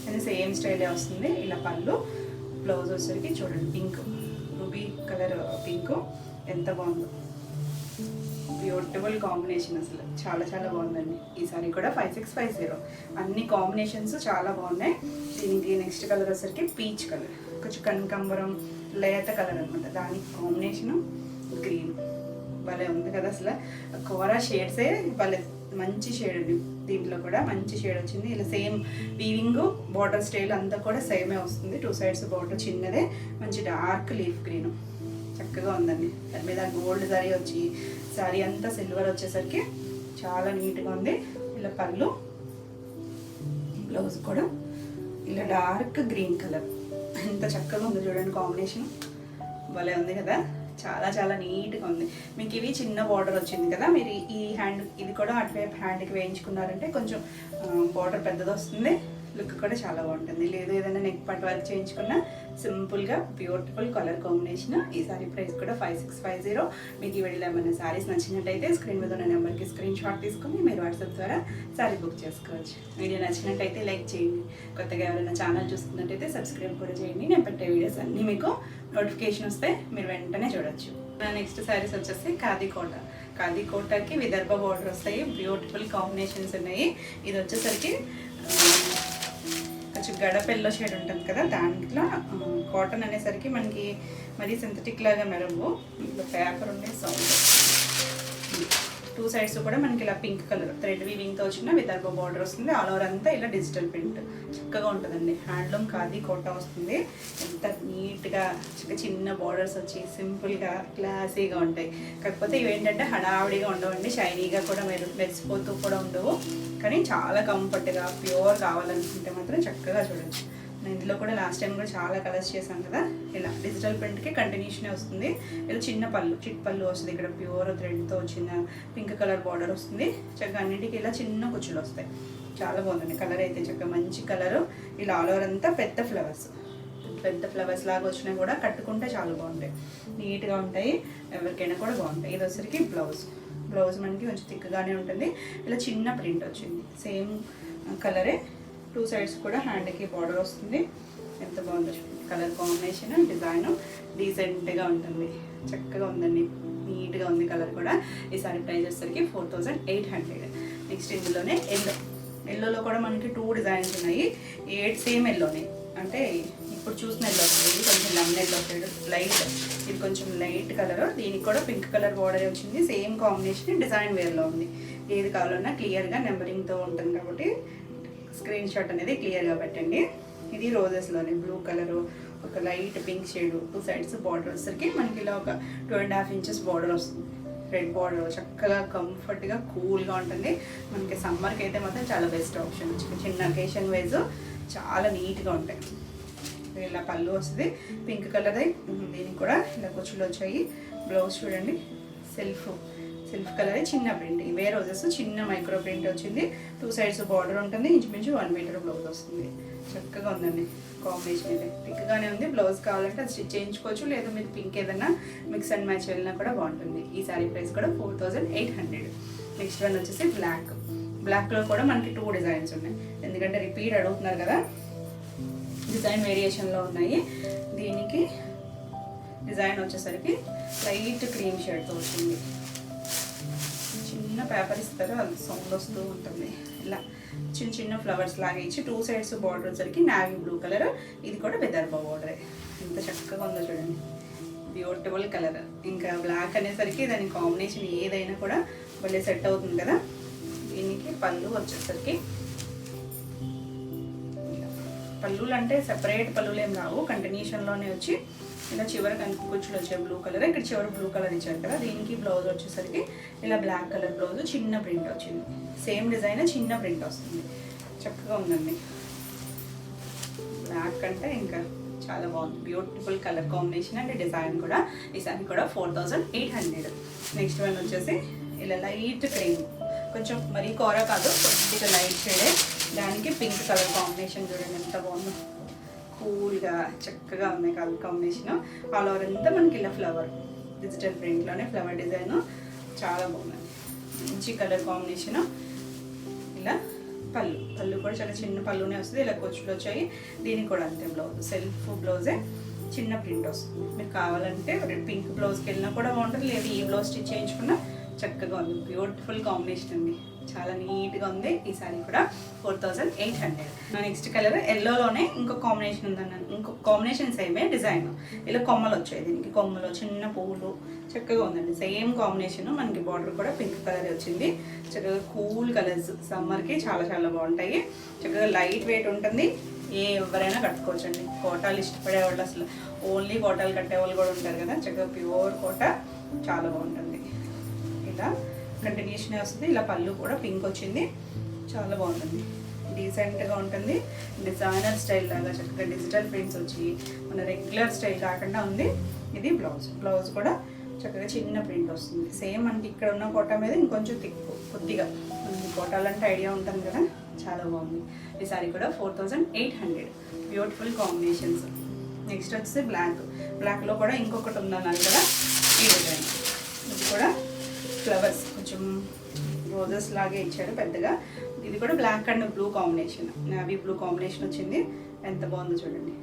అది సేమ్ స్టైలే వస్తుంది. ఇలా పళ్ళు, బ్లౌజ్ వచ్చేసరికి చూడండి పింక్, రూబీ కలర్ పింక్, ఎంత బాగుందో, బ్యూటిఫుల్ కాంబినేషన్, అసలు చాలా చాలా బాగుందండి. ఈ సారీ కూడా 5650. అన్ని కాంబినేషన్స్ చాలా బాగున్నాయి. దీనికి నెక్స్ట్ కలర్ వచ్చేసరికి పీచ్ కలర్, కొంచెం కనకాంబరం లేత కలర్ అనమాట, దానికి కాంబినేషను గ్రీన్, భలే ఉంది కదా. అసలు కోరా షేడ్సే భలే మంచి షేడ్ అండి, దీంట్లో కూడా మంచి షేడ్ వచ్చింది. ఇలా సేమ్ వీవింగ్ బార్డర్ స్టైల్ అంతా కూడా సేమే వస్తుంది. 2 సైడ్స్ బార్డర్ చిన్నదే, మంచి డార్క్ లీఫ్ గ్రీన్, చక్కగా ఉందండి. దాని మీద గోల్డ్ సారీ వచ్చి సారీ అంతా సిల్వర్ వచ్చేసరికి చాలా నీట్గా ఉంది. ఇలా పళ్ళు, బ్లౌజ్ కూడా ఇలా డార్క్ గ్రీన్ కలర్, ఎంత చక్కగా ఉంది చూడండి కాంబినేషన్, భలే ఉంది కదా, చాలా చాలా నీట్గా ఉంది. మీకు ఇవి చిన్న బార్డర్ వచ్చింది కదా, మీరు ఈ హ్యాండ్ ఇది కూడా అటువైపు హ్యాండ్కి వేయించుకున్నారంటే కొంచెం బార్డర్ పెద్దది వస్తుంది, లుక్ కూడా చాలా బాగుంటుంది. లేదు ఏదైనా నెక్ పట్ వర్క్ చేయించుకున్నా సింపుల్గా బ్యూటిఫుల్ కలర్ కాంబినేషన్. ఈ సారీ ప్రైస్ కూడా 5650. మీకు ఈ వీడియోలో ఏమైనా సారీస్ నచ్చినట్టయితే స్క్రీన్ మీద ఉన్న నెంబర్కి స్క్రీన్ షాట్ తీసుకొని మీరు వాట్సాప్ ద్వారా సారీ బుక్ చేసుకోవచ్చు. వీడియో నచ్చినట్టయితే లైక్ చేయండి, కొత్తగా ఎవరైనా ఛానల్ చూస్తున్నట్టయితే సబ్స్క్రైబ్ కూడా చేయండి. నేను పెట్టే వీడియోస్ అన్నీ మీకు నోటిఫికేషన్ వస్తే మీరు వెంటనే చూడొచ్చు. నెక్స్ట్ శారీస్ వచ్చేసి కాదీకోటకి విదర్భ బార్డర్ వస్తాయి, బ్యూటిఫుల్ కాంబినేషన్స్ ఉన్నాయి. ఇది వచ్చేసరికి కొంచెం గడప ఎల్లో షేడ్ ఉంటుంది కదా, దాంట్లో కాటన్ అనేసరికి మనకి మరీ సింథటిక్ లాగా మెరవు, ఇంట్లో పేపర్ ఉండే సౌండ్. 2 సైడ్స్ కూడా మనకి ఇలా పింక్ కలర్ థ్రెడ్ వీవింగ్తో వచ్చిన విదర్భ బార్డర్ వస్తుంది. ఆల్ ఓవర్ అంతా ఇలా డిజిటల్ ప్రింట్ చక్కగా ఉంటుందండి. హ్యాండ్లూమ్ కాది కోట వస్తుంది, ఎంత నీట్గా చిన్న బార్డర్స్ వచ్చి సింపుల్గా క్లాసీగా ఉంటాయి. కాకపోతే ఇవి ఏంటంటే హడావిడిగా ఉండవండి, షైనీగా కూడా మెరిసిపోతూ కూడా ఉండవు, కానీ చాలా కంఫర్ట్గా ప్యూర్ కావాలనుకుంటే మాత్రం చక్కగా చూడొచ్చు. ఇందులో కూడా లాస్ట్ టైం కూడా చాలా కలర్స్ చేశాను కదా, ఇలా డిజిటల్ ప్రింట్కి కంటిన్యూషనే వస్తుంది. ఇలా చిన్న పళ్ళు, చిట్ పళ్ళు వస్తుంది. ఇక్కడ ప్యూర్ థ్రెడ్తో చిన్న పింక్ కలర్ బార్డర్ వస్తుంది. చక్కగా అన్నింటికి ఇలా చిన్న కుచ్చులు వస్తాయి. చాలా బాగుందండి కలర్ అయితే, చక్కగా మంచి కలరు. ఇలా ఆల్ ఓవర్ అంతా పెద్ద ఫ్లవర్స్ లాగా వచ్చినా కూడా కట్టుకుంటే చాలా బాగుంటాయి, నీట్గా ఉంటాయి, ఎవరికైనా కూడా బాగుంటాయి. ఇది వచ్చరికి బ్లౌజ్ మనకి కొంచెం థిక్గానే ఉంటుంది. ఇలా చిన్న ప్రింట్ వచ్చింది, సేమ్ కలరే, 2 సైడ్స్ కూడా హ్యాండ్కి బార్డర్ వస్తుంది. ఎంత బాగుందో చూడండి, కలర్ కాంబినేషన్, డిజైన్ డీసెంట్గా ఉంటుంది, చక్కగా ఉందండి, నీట్గా ఉంది కలర్ కూడా. ఈ సారీ ప్రైస్ వచ్చేసరికి 4800. నెక్స్ట్ ఇందులోనే ఎల్లోలో కూడా మనకి 2 డిజైన్స్ ఉన్నాయి. సేమ్ ఎల్లోనే, అంటే ఇప్పుడు చూసిన ఎల్లో, ఇది కొంచెం లెమన్ ఎల్లో షేడ్ లైట్, ఇది కొంచెం లైట్ కలర్, దీనికి కూడా పింక్ కలర్ బార్డర్ వచ్చింది. సేమ్ కాంబినేషన్, డిజైన్ వేర్లో ఉంది. ఏది కావాలన్నా క్లియర్గా నెంబరింగ్తో ఉంటుంది కాబట్టి స్క్రీన్ షాట్ అనేది క్లియర్గా పెట్టండి. ఇది రోజెస్లోనే బ్లూ కలరు, ఒక light pink shade, 2 sides border వచ్చేసరికి మనకి ఇలా ఒక 2.5 ఇంచెస్ బార్డర్ వస్తుంది. రెడ్ బార్డర్, చక్కగా కంఫర్ట్గా కూల్గా ఉంటుంది. మనకి సమ్మర్కి అయితే మాత్రం చాలా బెస్ట్ ఆప్షన్. చిన్న అకేషన్ వైజ్ చాలా నీట్గా ఉంటాయి. ఇలా పళ్ళు వస్తుంది పింక్ కలర్, దీనికి కూడా ఇలా కుచ్చులు వచ్చాయి. బ్లౌజ్ చూడండి, సెల్ఫ్ కలర్, చిన్న ప్రింట్, ఇవే రోజెస్ చిన్న మైక్రో ప్రింట్ వచ్చింది. 2 సైడ్స్ బార్డర్ ఉంటుంది, ఇంచుమించు 1 మీటర్ బ్లౌజ్ వస్తుంది. చక్కగా ఉందండి కాంబినేషన్ అయితే, థిక్గానే ఉంది. బ్లౌజ్ కావాలంటే అది స్టిచ్ చేయించుకోవచ్చు, లేదా మీరు పింక్ ఏదైనా మిక్స్ అండ్ మ్యాచ్ వెళ్ళినా కూడా బాగుంటుంది. ఈ సారీ ప్రైస్ కూడా 4800. నెక్స్ట్ వన్ వచ్చేసి బ్లాక్లో కూడా మనకి 2 డిజైన్స్ ఉన్నాయి, ఎందుకంటే రిపీట్ అడుగుతున్నారు కదా, డిజైన్ వేరియేషన్లో ఉన్నాయి. దీనికి డిజైన్ వచ్చేసరికి లైట్ క్రీమ్ షేడ్తో వచ్చింది. చిన్న పేపర్ ఇస్తారు, అది సౌండ్ వస్తూ ఉంటుంది. ఇలా చిన్న ఫ్లవర్స్ లాగా ఇచ్చి 2 సైడ్స్ బార్డర్ వచ్చేసరికి నావీ బ్లూ కలర్, ఇది కూడా విదర్భ బార్డరే. ఎంత చక్కగా ఉందో చూడండి, బ్యూటిఫుల్ కలర్. ఇంకా బ్లాక్ అనేసరికి దాని కాంబినేషన్ ఏదైనా కూడా భలే సెట్ అవుతుంది కదా. దీనికి పళ్ళు వచ్చేసరికి, పళ్ళులు అంటే సెపరేట్ పళ్ళులు ఏం రావు, కంటిన్యూషన్లోనే వచ్చి ఇలా చివరి కుచ్చులు వచ్చాయి బ్లూ కలర్, ఇక్కడ చివరి బ్లూ కలర్ ఇచ్చారు కదా. దీనికి బ్లౌజ్ వచ్చేసరికి ఇలా బ్లాక్ కలర్ బ్లౌజ్, చిన్న ప్రింట్ వచ్చింది. సేమ్ డిజైన్, చిన్న ప్రింట్ వస్తుంది. చక్కగా ఉందండి, బ్లాక్ అంటే ఇంకా చాలా బాగుంది, beautiful colour combination and design కూడా. ఈసారి కూడా 4800. నెక్స్ట్ వన్ వచ్చేసి ఇలా లైట్ క్రీమ్, కొంచెం మరీ కూర కాదు, కొద్దిగా లైట్ షేడే, దానికి పింక్ కలర్ కాంబినేషన్ చూడండి ఎంత బాగుందో, కూల్గా చక్కగా ఉన్నాయి కలర్ కాంబినేషన్. ఆల్ ఓవర్ అంతా మనకి ఇలా ఫ్లవర్, డిజిటల్ ప్రింట్లోనే ఫ్లవర్ డిజైన్, చాలా బాగుంది, మంచి కలర్ కాంబినేషన్. ఇలా పళ్ళు కూడా చాలా చిన్న పళ్ళునే వస్తుంది, ఇలా కొచ్చులు వచ్చాయి. దీనికి కూడా అంతే బ్లౌజ్, సెల్ఫ్ బ్లౌజే, చిన్న ప్రింట్ వస్తుంది. మీరు కావాలంటే పింక్ బ్లౌజ్కి వెళ్ళినా కూడా బాగుంటుంది, లేదా ఈ బ్లౌజ్ స్టిచ్ చేయించుకున్నా చక్కగా ఉంది, బ్యూటిఫుల్ కాంబినేషన్ ఉంది, చాలా నీట్గా ఉంది. ఈ సారీ కూడా 4800. నెక్స్ట్ కలర్ ఎల్లోలోనే ఇంకో కాంబినేషన్ ఉందన్నాను, ఇంకో కాంబినేషన్ సేమే డిజైన్, ఇలా కొమ్మలు వచ్చాయి. దీనికి కొమ్మలు, చిన్న పువ్వులు, చక్కగా ఉందండి. సేమ్ కాంబినేషన్, మనకి బార్డర్ కూడా పింక్ కలర్ వచ్చింది. చక్కగా కూల్ కలర్స్, సమ్మర్కి చాలా చాలా బాగుంటాయి. చక్కగా లైట్ వెయిట్ ఉంటుంది, ఎవరైనా కట్టుకోవచ్చండి. కోటాలు ఇష్టపడే వాళ్ళు, అసలు ఓన్లీ కోటాలు కట్టేవాళ్ళు కూడా ఉంటారు కదా. చక్కగా ప్యూర్ కోట, చాలా బాగుంటుంది. ఇలా కంటిన్యూషన్ వస్తుంది. ఇలా పళ్ళు కూడా పింక్ వచ్చింది, చాలా బాగుంటుంది, డీసెంట్గా ఉంటుంది. డిజైనర్ స్టైల్ లాగా చక్కగా డిజిటల్ ప్రింట్స్ వచ్చి మన రెగ్యులర్ స్టైల్ కాకుండా ఉంది. ఇది బ్లౌజ్ కూడా చక్కగా చిన్న ప్రింట్ వస్తుంది. సేమ్ మనకి ఇక్కడ ఉన్న కోట మీద ఇంకొంచెం కొద్దిగా కోటాలంటే ఐడియా ఉంటుంది కదా, చాలా బాగుంది. ఈ సారీ కూడా 4800. Beautiful combinations. నెక్స్ట్ వచ్చేసి బ్లాక్లో కూడా ఇంకొకటి ఉందన్నారు కదా, ఈ డిజైన్. ఇది కూడా ఫ్లవర్స్ కొంచెం రోజెస్ లాగే ఇచ్చారు పెద్దగా. ఇది కూడా black and blue combination, navy blue combination వచ్చింది. ఎంత బాగుందో చూడండి,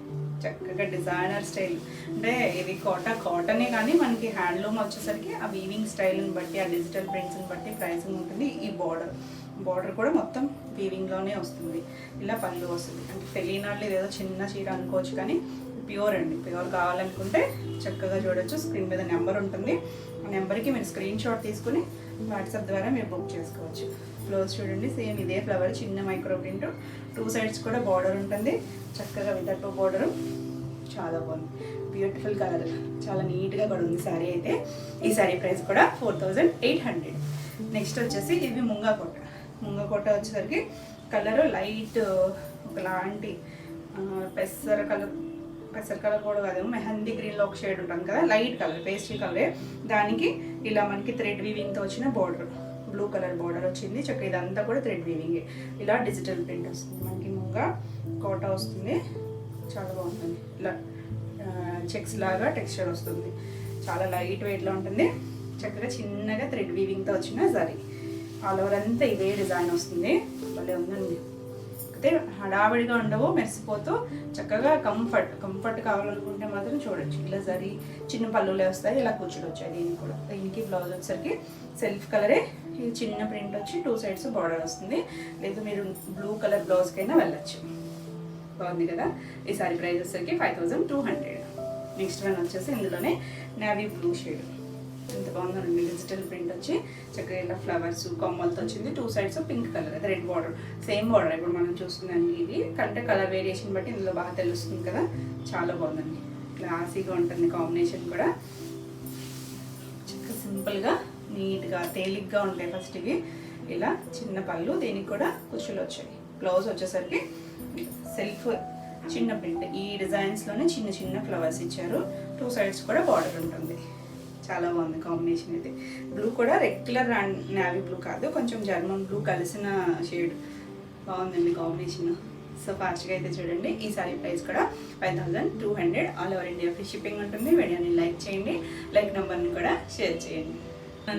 చక్కగా డిజైనర్ స్టైల్. అంటే ఇది కాటనే కానీ మనకి హ్యాండ్లూమ్ వచ్చేసరికి ఆ వీవింగ్ స్టైల్ని బట్టి, ఆ డిజిటల్ ప్రింట్స్ని బట్టి ప్రైసింగ్ ఉంటుంది. ఈ బార్డర్ కూడా మొత్తం వీవింగ్లోనే వస్తుంది. ఇలా పళ్ళు వస్తుంది, అంటే పెళ్ళినాళ్ళు ఏదో చిన్న చీర అనుకోవచ్చు, కానీ ప్యూర్ అండి. ప్యూర్ కావాలనుకుంటే చక్కగా చూడొచ్చు. స్క్రీన్ మీద నెంబర్ ఉంటుంది, ఆ నెంబర్కి మీరు స్క్రీన్ షాట్ తీసుకుని వాట్సాప్ ద్వారా మీరు బుక్ చేసుకోవచ్చు. బ్లౌజ్ చూడండి, సేమ్ ఇదే ఫ్లవర్, చిన్న మైక్రో ప్రింట్, 2 సైడ్స్ కూడా బార్డర్ ఉంటుంది. చక్కగా వితౌట్ బార్డరు, చాలా బాగుంది, బ్యూటిఫుల్ కలర్, చాలా నీట్గా కూడా ఉంది శారీ అయితే. ఈ శారీ ప్రైస్ కూడా 4800. నెక్స్ట్ వచ్చేసి ఇవి ముంగాకోట వచ్చేసరికి కలరు లైట్ ఒకలాంటి పెసర కలర్ కూడా కాదు, మెహందీ గ్రీన్లో ఒక షేడ్ ఉంటుంది కదా, లైట్ కలర్ పేస్ట్రీ కలరే. దానికి ఇలా మనకి థ్రెడ్ వీవింగ్తో వచ్చిన బోర్డర్, బ్లూ కలర్ బోర్డర్ వచ్చింది. చక్కగా ఇదంతా కూడా థ్రెడ్ వీవింగ్. ఇలా డిజిటల్ ప్రింట్ వస్తుంది మనకి, ముంగా కోట వస్తుంది, చాలా బాగుంటుంది. ఇలా చెక్స్ లాగా టెక్స్చర్ వస్తుంది, చాలా లైట్ వెయిట్లో ఉంటుంది. చక్కగా చిన్నగా థ్రెడ్ వీవింగ్తో వచ్చిన జరీ, ఆల్ ఓవర్ అంతా ఇదే డిజైన్ వస్తుంది. భలే ఉందండి. అయితే హడావిడిగా ఉండవు, మెరిసిపోతూ చక్కగా కంఫర్ట్ కావాలనుకుంటే మాత్రం చూడొచ్చు. ఇలా జరీ చిన్న పళ్ళులే వస్తాయి, ఇలా కూర్చుని వచ్చాయి. దీనికి బ్లౌజ్ వచ్చేసరికి సెల్ఫ్ కలరే, ఇది చిన్న ప్రింట్ వచ్చి 2 sides బార్డర్ వస్తుంది. లేదు మీరు బ్లూ కలర్ బ్లౌజ్కైనా వెళ్ళచ్చు. బాగుంది కదా. ఈ సారీ ప్రైస్ వచ్చేసరికి 5200. నెక్స్ట్ వన్ వచ్చేసి ఇందులోనే నేవీ బ్లూ షేడ్, ఎంత బాగుందండి. డిజిటల్ ప్రింట్ వచ్చి చక్కగా ఇలా ఫ్లవర్స్ కొమ్మలతో వచ్చింది. 2 sides పింక్ కలర్, అయితే రెడ్ బార్డర్, సేమ్ బార్డర్ ఇప్పుడు మనం చూస్తుందండి. ఇది కంటే కలర్ వేరియేషన్ బట్టి ఇందులో బాగా తెలుస్తుంది కదా. చాలా బాగుందండి, క్లాసీగా ఉంటుంది. కాంబినేషన్ కూడా చక్కగా సింపుల్గా నీట్గా తేలిగ్గా ఉంటాయి. ఫస్ట్ ఇవి ఇలా చిన్న పళ్ళు, దీనికి కూడా కుచ్చులు వచ్చాయి. బ్లౌజ్ వచ్చేసరికి సెల్ఫ్ చిన్న ప్రింట్, ఈ డిజైన్స్లోనే చిన్న చిన్న ఫ్లవర్స్ ఇచ్చారు. 2 sides కూడా బార్డర్ ఉంటుంది. చాలా బాగుంది కాంబినేషన్. అయితే బ్లూ కూడా రెగ్యులర్ నేవీ బ్లూ కాదు, కొంచెం జర్మన్ బ్లూ కలిసిన షేడ్. బాగుందండి కాంబినేషన్. సో ఫాస్ట్గా అయితే చూడండి. ఈ సారీ ప్రైస్ కూడా 5200. All over India free shipping ఉంటుంది. వీడియోని లైక్ చేయండి, లైక్ నెంబర్ని కూడా షేర్ చేయండి.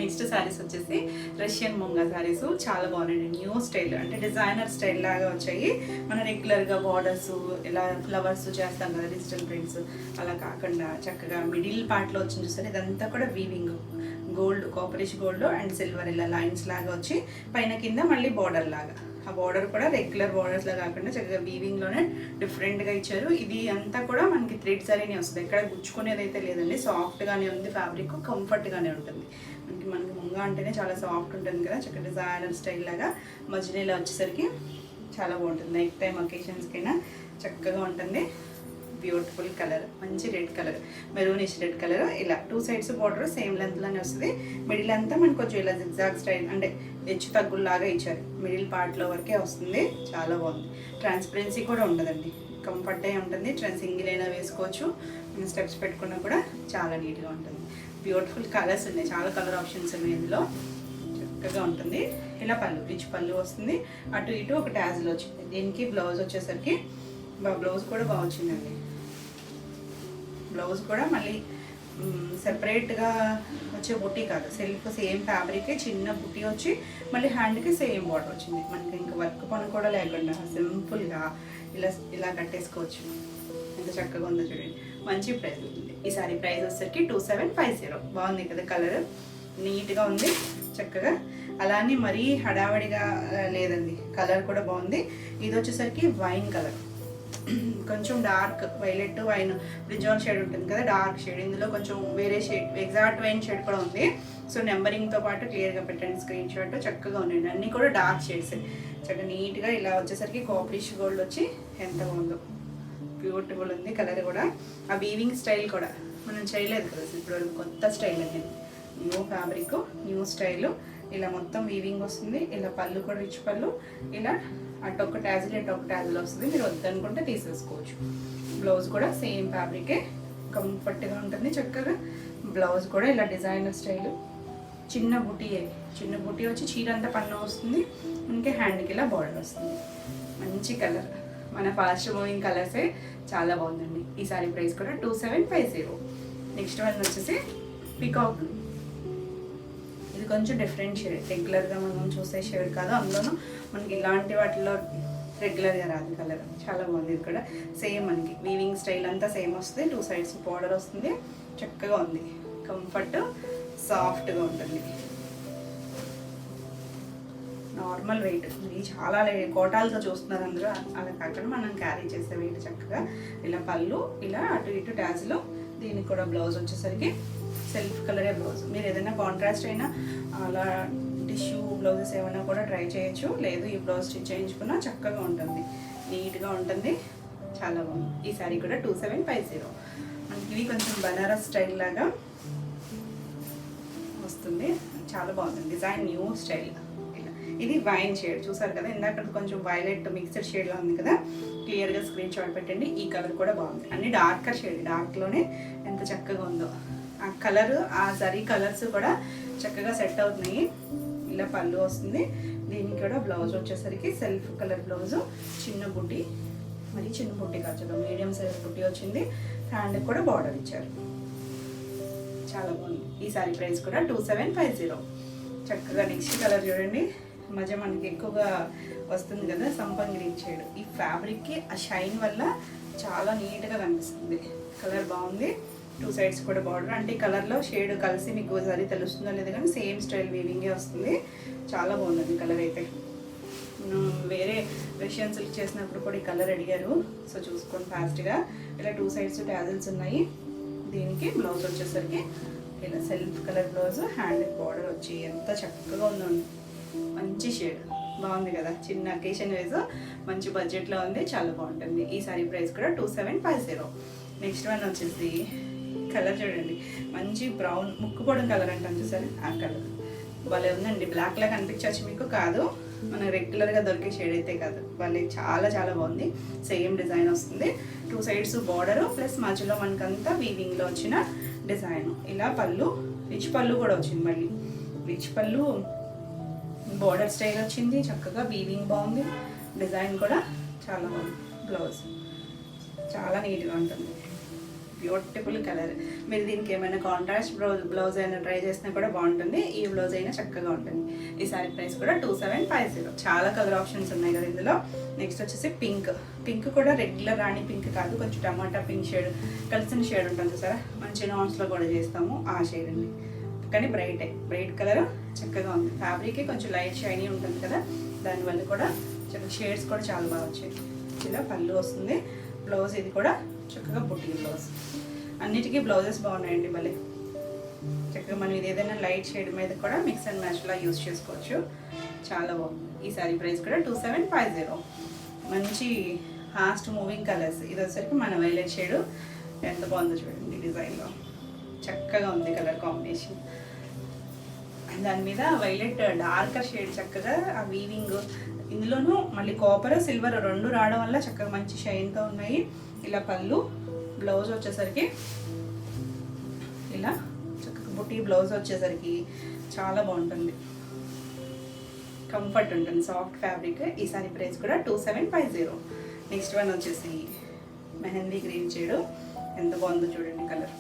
నెక్స్ట్ శారీస్ వచ్చేసి రష్యన్ ముంగా శారీస్, చాలా బాగున్నాయండి. న్యూ స్టైల్, అంటే డిజైనర్ స్టైల్ లాగా వచ్చాయి. మనం రెగ్యులర్గా బార్డర్స్ ఇలా ఫ్లవర్స్ చేస్తాం కదా, డిజిటల్ ప్రింట్స్, అలా కాకుండా చక్కగా మిడిల్ పార్ట్లో వచ్చింది చూసారు. ఇదంతా కూడా weaving, gold, copperish gold and silver ఇలా లైన్స్ లాగా వచ్చి పైన కింద మళ్ళీ బార్డర్ లాగా. ఆ బార్డర్ కూడా రెగ్యులర్ బార్డర్స్లో కాకుండా చక్కగా వీవింగ్లోనే డిఫరెంట్గా ఇచ్చారు. ఇది అంతా కూడా మనకి థ్రెడ్ సారీనే వస్తుంది, ఎక్కడ గుచ్చుకునేది అయితే లేదండి. సాఫ్ట్గానే ఉంది, ఫ్యాబ్రిక్ కంఫర్ట్గానే ఉంటుంది. మనకి ముంగా అంటేనే చాలా సాఫ్ట్ ఉంటుంది కదా, చక్కగా డిజైనర్ స్టైల్ లాగా మధ్యలో ఇలా వచ్చేసరికి చాలా బాగుంటుంది. నైట్ టైం ఒకేషన్స్కైనా చక్కగా ఉంటుంది. బ్యూటిఫుల్ కలర్, మంచి red colour, maroonish red colour. ఇలా 2 sides బార్డర్ సేమ్ లెంత్లోనే వస్తుంది. మిడిల్ అంతా మనకు కొంచెం ఇలా జిగ్జాగ్ స్టైల్, అంటే హెచ్చు తగ్గుల్లాగా ఇచ్చారు. మిడిల్ పార్ట్లో వరకే వస్తుంది. చాలా బాగుంది. ట్రాన్స్పరెన్సీ కూడా ఉండదండి, కంఫర్ట్ అయి ఉంటుంది. సింగిల్ అయినా వేసుకోవచ్చు, స్టెప్స్ పెట్టుకున్నా కూడా చాలా నీట్గా ఉంటుంది. బ్యూటిఫుల్ కలర్స్ ఉన్నాయి, చాలా కలర్ ఆప్షన్స్ ఉన్నాయి ఇందులో. చక్కగా ఉంటుంది. ఇలా పళ్ళు, రిచ్ పళ్ళు వస్తుంది. అటు ఇటు ఒక ట్యాజిల్ వచ్చింది. దీనికి బ్లౌజ్ వచ్చేసరికి బ్లౌజ్ కూడా బాగా వచ్చిందండి. బ్లౌజ్ కూడా మళ్ళీ సెపరేట్గా వచ్చే బుట్టి కాదు, సెల్ఫ్ సేమ్ ఫ్యాబ్రికే చిన్న బుట్టి వచ్చి మళ్ళీ హ్యాండ్కి సేమ్ బార్డర్ వచ్చింది. మనకి ఇంకా వర్క్ పని కూడా లేకుండా సింపుల్గా ఇలా కట్టేసుకోవచ్చు. ఎంత చక్కగా ఉందో చూడండి. మంచి ప్రైస్ ఉంటుంది. ఈ సారీ ప్రైస్ వచ్చేసరికి 2750. బాగుంది కదా, కలర్ నీట్గా ఉంది చక్కగా. అలానే మరీ హడావడిగా లేదండి, కలర్ కూడా బాగుంది. ఇది వచ్చేసరికి వైన్ కలర్, కొంచెం dark violet wine brinjal shade ఉంటుంది కదా, డార్క్ షేడ్. ఇందులో కొంచెం వేరే షేడ్, ఎగ్జాక్ట్ వైన్ షేడ్ కూడా ఉంది. సో నెంబరింగ్తో పాటు క్లియర్గా పెట్టండి స్క్రీన్ షాట్. చక్కగా ఉన్నాయండి, అన్నీ కూడా డార్క్ షేడ్స్. చక్కగా నీట్గా ఇలా వచ్చేసరికి కాపరిష్ గోల్డ్ వచ్చి ఎంత బాగుందో, బ్యూటిఫుల్ ఉంది కలర్ కూడా. ఆ వీవింగ్ స్టైల్ కూడా మనం చేయలేదు కదా ఇప్పుడు, కొత్త స్టైల్ అనేది, న్యూ ఫ్యాబ్రిక్, న్యూ స్టైల్. ఇలా మొత్తం వీవింగ్ వస్తుంది. ఇలా పళ్ళు కూడా రిచ్ పళ్ళు, ఇలా అటు ఒక ట్యాజిల్ ఇటు ఒక ట్యాజిల్ వస్తుంది. మీరు వద్దనుకుంటే తీసేసుకోవచ్చు. బ్లౌజ్ కూడా సేమ్ ఫ్యాబ్రికే, కంఫర్ట్గా ఉంటుంది చక్కగా. బ్లౌజ్ కూడా ఇలా డిజైనర్ స్టైల్, చిన్న బుటీ వచ్చి చీర అంతా పన్ను వస్తుంది. ఇంకా హ్యాండ్కి ఇలా బార్డర్ వస్తుంది. మంచి కలర్, మన ఫాస్ట్ మూవింగ్ కలర్సే, చాలా బాగుందండి. ఈ సారీ ప్రైస్ కూడా 2750. నెక్స్ట్ వన్ వచ్చేసి పీకాక్ బ్లూ. ఇది కొంచెం డిఫరెంట్ షేడ్, రెగ్యులర్గా మనం చూసే షేడ్ కాదు. అందులోనూ మనకి ఇలాంటి వాటిలో రెగ్యులర్గా రాదు కలర్. చాలా బాగుంది. ఇది కూడా సేమ్ మనకి వీవింగ్ స్టైల్ అంతా సేమ్ వస్తుంది. 2 sides బార్డర్ వస్తుంది. చక్కగా ఉంది, కంఫర్ట్, సాఫ్ట్గా ఉంటుంది. నార్మల్ వెయిట్, ఇది చాలా కోటాలతో చూస్తున్నారు అందరూ, అలా కాకుండా మనం క్యారీ చేసే వెయిట్. చక్కగా ఇలా పళ్ళు, ఇలా అటు ఇటు ట్యాజ్లో. దీనికి కూడా బ్లౌజ్ వచ్చేసరికి సెల్ఫ్ కలరే బ్లౌజ్. మీరు ఏదైనా కాంట్రాస్ట్ అయినా అలా టిష్యూ బ్లౌజెస్ ఏమైనా కూడా ట్రై చేయొచ్చు. లేదు ఈ బ్లౌజ్ స్టిచ్ చేయించుకున్నా చక్కగా ఉంటుంది, నీట్గా ఉంటుంది. చాలా బాగుంది. ఈ సారీ కూడా 2750. మనకి ఇవి కొంచెం బనారస్ స్టైల్ లాగా వస్తుంది. చాలా బాగుంది డిజైన్, న్యూ స్టైల్. ఇది వైన్ షేడ్ చూసారు కదా, ఇందాక కొంచెం వైలెట్ మిక్స్డ్ షేడ్లో ఉంది కదా, క్లియర్గా స్క్రీన్ షాట్ పెట్టండి. ఈ కలర్ కూడా బాగుంది, అన్ని డార్కర్ షేడ్, డార్క్లోనే ఎంత చక్కగా ఉందో ఆ కలర్, ఆ జరీ కలర్స్ కూడా చక్కగా సెట్ అవుతున్నాయి. ఇలా పళ్ళు వస్తుంది, దీనికి కూడా బ్లౌజ్ వచ్చేసరికి సెల్ఫ్ కలర్ బ్లౌజు, చిన్న బుట్టి, మరి చిన్న బుట్టి కాదు, మీడియం సైజ్ బుట్టి వచ్చింది. హ్యాండ్కి కూడా బార్డర్ ఇచ్చారు, చాలా బాగుంది. ఈ సారీ ప్రైస్ కూడా 2750. చక్కగా నెక్స్ట్ కలర్ చూడండి, మధ్య మనకి ఎక్కువగా వస్తుంది కదా సంపంగి గ్రీన్ షేడ్. ఈ ఫ్యాబ్రిక్కి ఆ షైన్ వల్ల చాలా నీట్గా కనిపిస్తుంది. కలర్ బాగుంది, 2 సైడ్స్ కూడా బార్డర్. అంటే ఈ కలర్లో షేడ్ కలిసి మీకు ఒకసారి తెలుస్తుందో లేదో కానీ సేమ్ స్టైల్ వీవింగే వస్తుంది. చాలా బాగుంది కలర్ అయితే. వేరే రష్యన్ సిల్క్ చేసినప్పుడు కూడా ఈ కలర్ అడిగారు, సో చూసుకోండి ఫాస్ట్గా. ఇలా 2 సైడ్స్ టాజిల్స్ ఉన్నాయి. దీనికి బ్లౌజ్ వచ్చేసరికి ఇలా self colour blouse, hand border వచ్చి ఎంత చక్కగా ఉందండి. మంచి షేడ్ బాగుంది కదా, చిన్న అకేషన్ వైజ్ మంచి బడ్జెట్లో ఉంది, చాలా బాగుంటుంది. ఈ సారీ ప్రైస్ కూడా 2750. నెక్స్ట్ వన్ వచ్చేసి కలర్ చూడండి, మంచి బ్రౌన్ ముక్కుపోవడం కలర్ అంటాం చూసారు, ఆ కలర్ భలే ఉందండి. బ్లాక్ లాగా కనిపించవచ్చు మీకు, కాదు మన రెగ్యులర్గా దొరికే షేడ్ అయితే కాదు, భలే చాలా చాలా బాగుంది. సేమ్ డిజైన్ వస్తుంది, 2 సైడ్స్ బార్డరు ప్లస్ మధ్యలో మనకంతా వీవింగ్లో వచ్చిన డిజైన్. ఇలా పళ్ళు, రిచ్ పళ్ళు కూడా వచ్చింది, మళ్ళీ రిచ్ పళ్ళు బార్డర్ స్టైల్ వచ్చింది, చక్కగా వీవింగ్ బాగుంది, డిజైన్ కూడా చాలా బాగుంది. బ్లౌజ్ చాలా నీట్గా ఉంటుంది, బ్యూటిఫుల్ కలర్. మీరు దీనికి ఏమైనా కాంట్రాస్ట్ బ్లౌజ్ అయినా ట్రై చేసినా కూడా బాగుంటుంది, ఈ బ్లౌజ్ అయినా చక్కగా ఉంటుంది. ఈ సారీ ప్రైస్ కూడా 2750. చాలా కలర్ ఆప్షన్స్ ఉన్నాయి కదా ఇందులో. నెక్స్ట్ వచ్చేసి పింక్. పింక్ కూడా రెగ్యులర్ రాణి పింక్ కాదు, కొంచెం టమాటా పింక్ షేడ్ కలిసిన షేడ్ ఉంటుంది చూసారా, మంచి నాన్స్లో కూడా చేస్తాము ఆ షేడ్ అండి. కానీ బ్రైట్ కలర్ చక్కగా ఉంది. ఫ్యాబ్రిక్ కొంచెం లైట్ షైనీ ఉంటుంది కదా, దానివల్ల కూడా చక్కగా షేడ్స్ కూడా చాలా బాగా వచ్చాయి. ఇలా పళ్ళు వస్తుంది, బ్లౌజ్ ఇది కూడా చక్కగా బుట్టి బ్లౌజ్. అన్నిటికీ బ్లౌజెస్ బాగున్నాయండి మళ్ళీ. చక్కగా మనం ఇది ఏదైనా లైట్ షేడ్ మీద కూడా మిక్స్ అండ్ మ్యాచ్లా యూజ్ చేసుకోవచ్చు, చాలా బాగుంది. ఈ సారీ ప్రైస్ కూడా 2750. మంచి ఫాస్ట్ మూవింగ్ కలర్స్. ఇది వచ్చేసరికి మన వైలెట్ షేడ్, ఎంత బాగుందో చూడండి డిజైన్లో, చక్కగా ఉంది కలర్ కాంబినేషన్. దాని మీద వైలెట్ డార్కర్ షేడ్ చక్కగా ఆ వీవింగ్, ఇందులోనూ మళ్ళీ కాపర్ సిల్వర్ 2 రావడం వల్ల చక్కగా మంచి షైన్తో ఉన్నాయి. ఇలా పళ్ళు, బ్లౌజ్ వచ్చేసరికి ఇలా చక్కగా బుట్టి బ్లౌజ్ వచ్చేసరికి చాలా బాగుంటుంది, కంఫర్ట్ ఉంటుంది, సాఫ్ట్ ఫ్యాబ్రిక్. ఈ సారీ ప్రైస్ కూడా 2750. నెక్స్ట్ వన్ వచ్చేసి మెహందీ గ్రీన్ షేడ్, ఎంత బాగుందో చూడండి కలర్.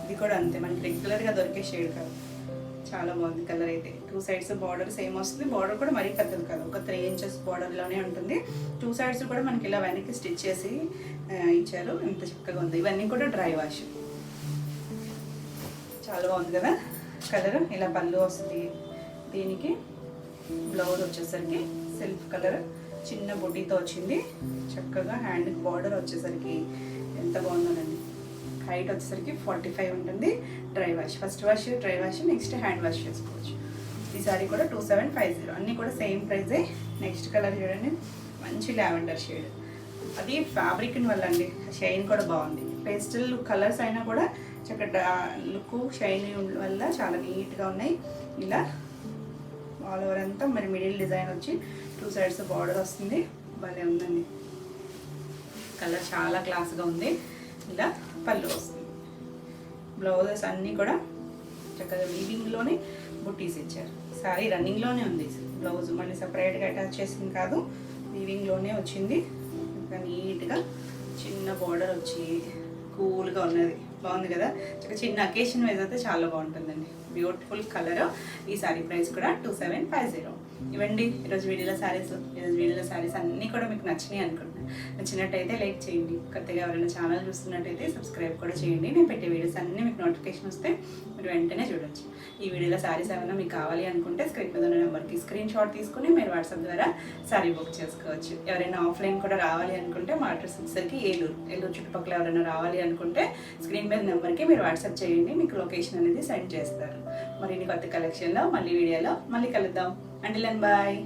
ఇది కూడా అంతే, మనకి రెగ్యులర్గా దొరికే షేడ్ కాదు, చాలా బాగుంది కలర్ అయితే. 2 సైడ్స్ బార్డర్ సేమ్ వస్తుంది, బార్డర్ కూడా మరీ పెద్దది కాదు, ఒక 3 ఇంచెస్ బార్డర్లోనే ఉంటుంది. 2 సైడ్స్ కూడా మనకి ఇలా వెనక్కి స్టిచ్ చేసి ఇచ్చారు, ఎంత చక్కగా ఉంది. ఇవన్నీ కూడా డ్రై వాష్, చాలా బాగుంది కదా కలర్. ఇలా పళ్ళు వస్తుంది, దీనికి బ్లౌజ్ వచ్చేసరికి సెల్ఫ్ కలర్ చిన్న బుడ్డీతో వచ్చింది, చక్కగా హ్యాండ్కి బార్డర్ వచ్చేసరికి ఎంత బాగుందోనండి. హైట్ వచ్చేసరికి 45 ఉంటుంది. Dry wash, first wash dry wash, next hand wash చేసుకోవచ్చు. ఈ సారీ కూడా 2750. అన్నీ కూడా సేమ్ ప్రైజే. నెక్స్ట్ కలర్ చూడండి, మంచి లావెండర్ షేడ్. అది ఫ్యాబ్రిక్ వల్ల అండి, షైన్ కూడా బాగుంది. పేస్టల్ కలర్స్ అయినా కూడా చక్కగా లుక్ షైన్ వల్ల చాలా నీట్గా ఉన్నాయి. ఇలా ఆల్ ఓవర్ అంతా మరి మిడిల్ డిజైన్ వచ్చి 2 సైడ్స్ బార్డర్ వస్తుంది, భలే ఉందండి. కలర్ చాలా క్లాస్గా ఉంది. ఇలా పళ్ళు వస్తుంది, బ్లౌజెస్ అన్నీ కూడా చక్కగా వీవింగ్లోనే బుట్టీస్ ఇచ్చారు. సారీ రన్నింగ్లోనే ఉంది, బ్లౌజ్ మళ్ళీ సపరేట్గా అటాచ్ చేసింది కాదు, వీవింగ్లోనే వచ్చింది. ఇంకా నీట్గా చిన్న బార్డర్ వచ్చి కూల్గా ఉన్నది, బాగుంది కదా. చిన్న అకేషన్ వైజ్ అయితే చాలా బాగుంటుందండి, బ్యూటిఫుల్ కలర్. ఈ సారీ ప్రైస్ కూడా 2750. ఇవ్వండి ఈరోజు వీడియోలో శారీస్ అన్నీ కూడా మీకు నచ్చినాయి అనుకుంటున్నాను. నచ్చినట్టయితే లైక్ చేయండి, కొత్తగా ఎవరైనా ఛానల్ చూస్తున్నట్టయితే సబ్స్క్రైబ్ కూడా చేయండి. నేను పెట్టే వీడియోస్ అన్నీ మీకు నోటిఫికేషన్ వస్తే మీరు వెంటనే చూడొచ్చు. ఈ వీడియోలో శారీస్ ఏమైనా మీకు కావాలి అనుకుంటే స్క్రీన్ మీద ఉన్న నెంబర్కి స్క్రీన్ షాట్ తీసుకుని మీరు వాట్సాప్ ద్వారా శారీ బుక్ చేసుకోవచ్చు. ఎవరైనా ఆఫ్లైన్ కూడా రావాలి అనుకుంటే మా అడ్రస్ వచ్చేసరికి ఏలూరు చుట్టుపక్కల ఎవరైనా రావాలి అనుకుంటే స్క్రీన్ మీద నెంబర్కి మీరు వాట్సాప్ చేయండి, మీకు లొకేషన్ అనేది సెండ్ చేస్తారు. మరిన్ని కొత్త కలెక్షన్లో మళ్ళీ వీడియోలో మళ్ళీ కలుద్దాం. Until then, bye.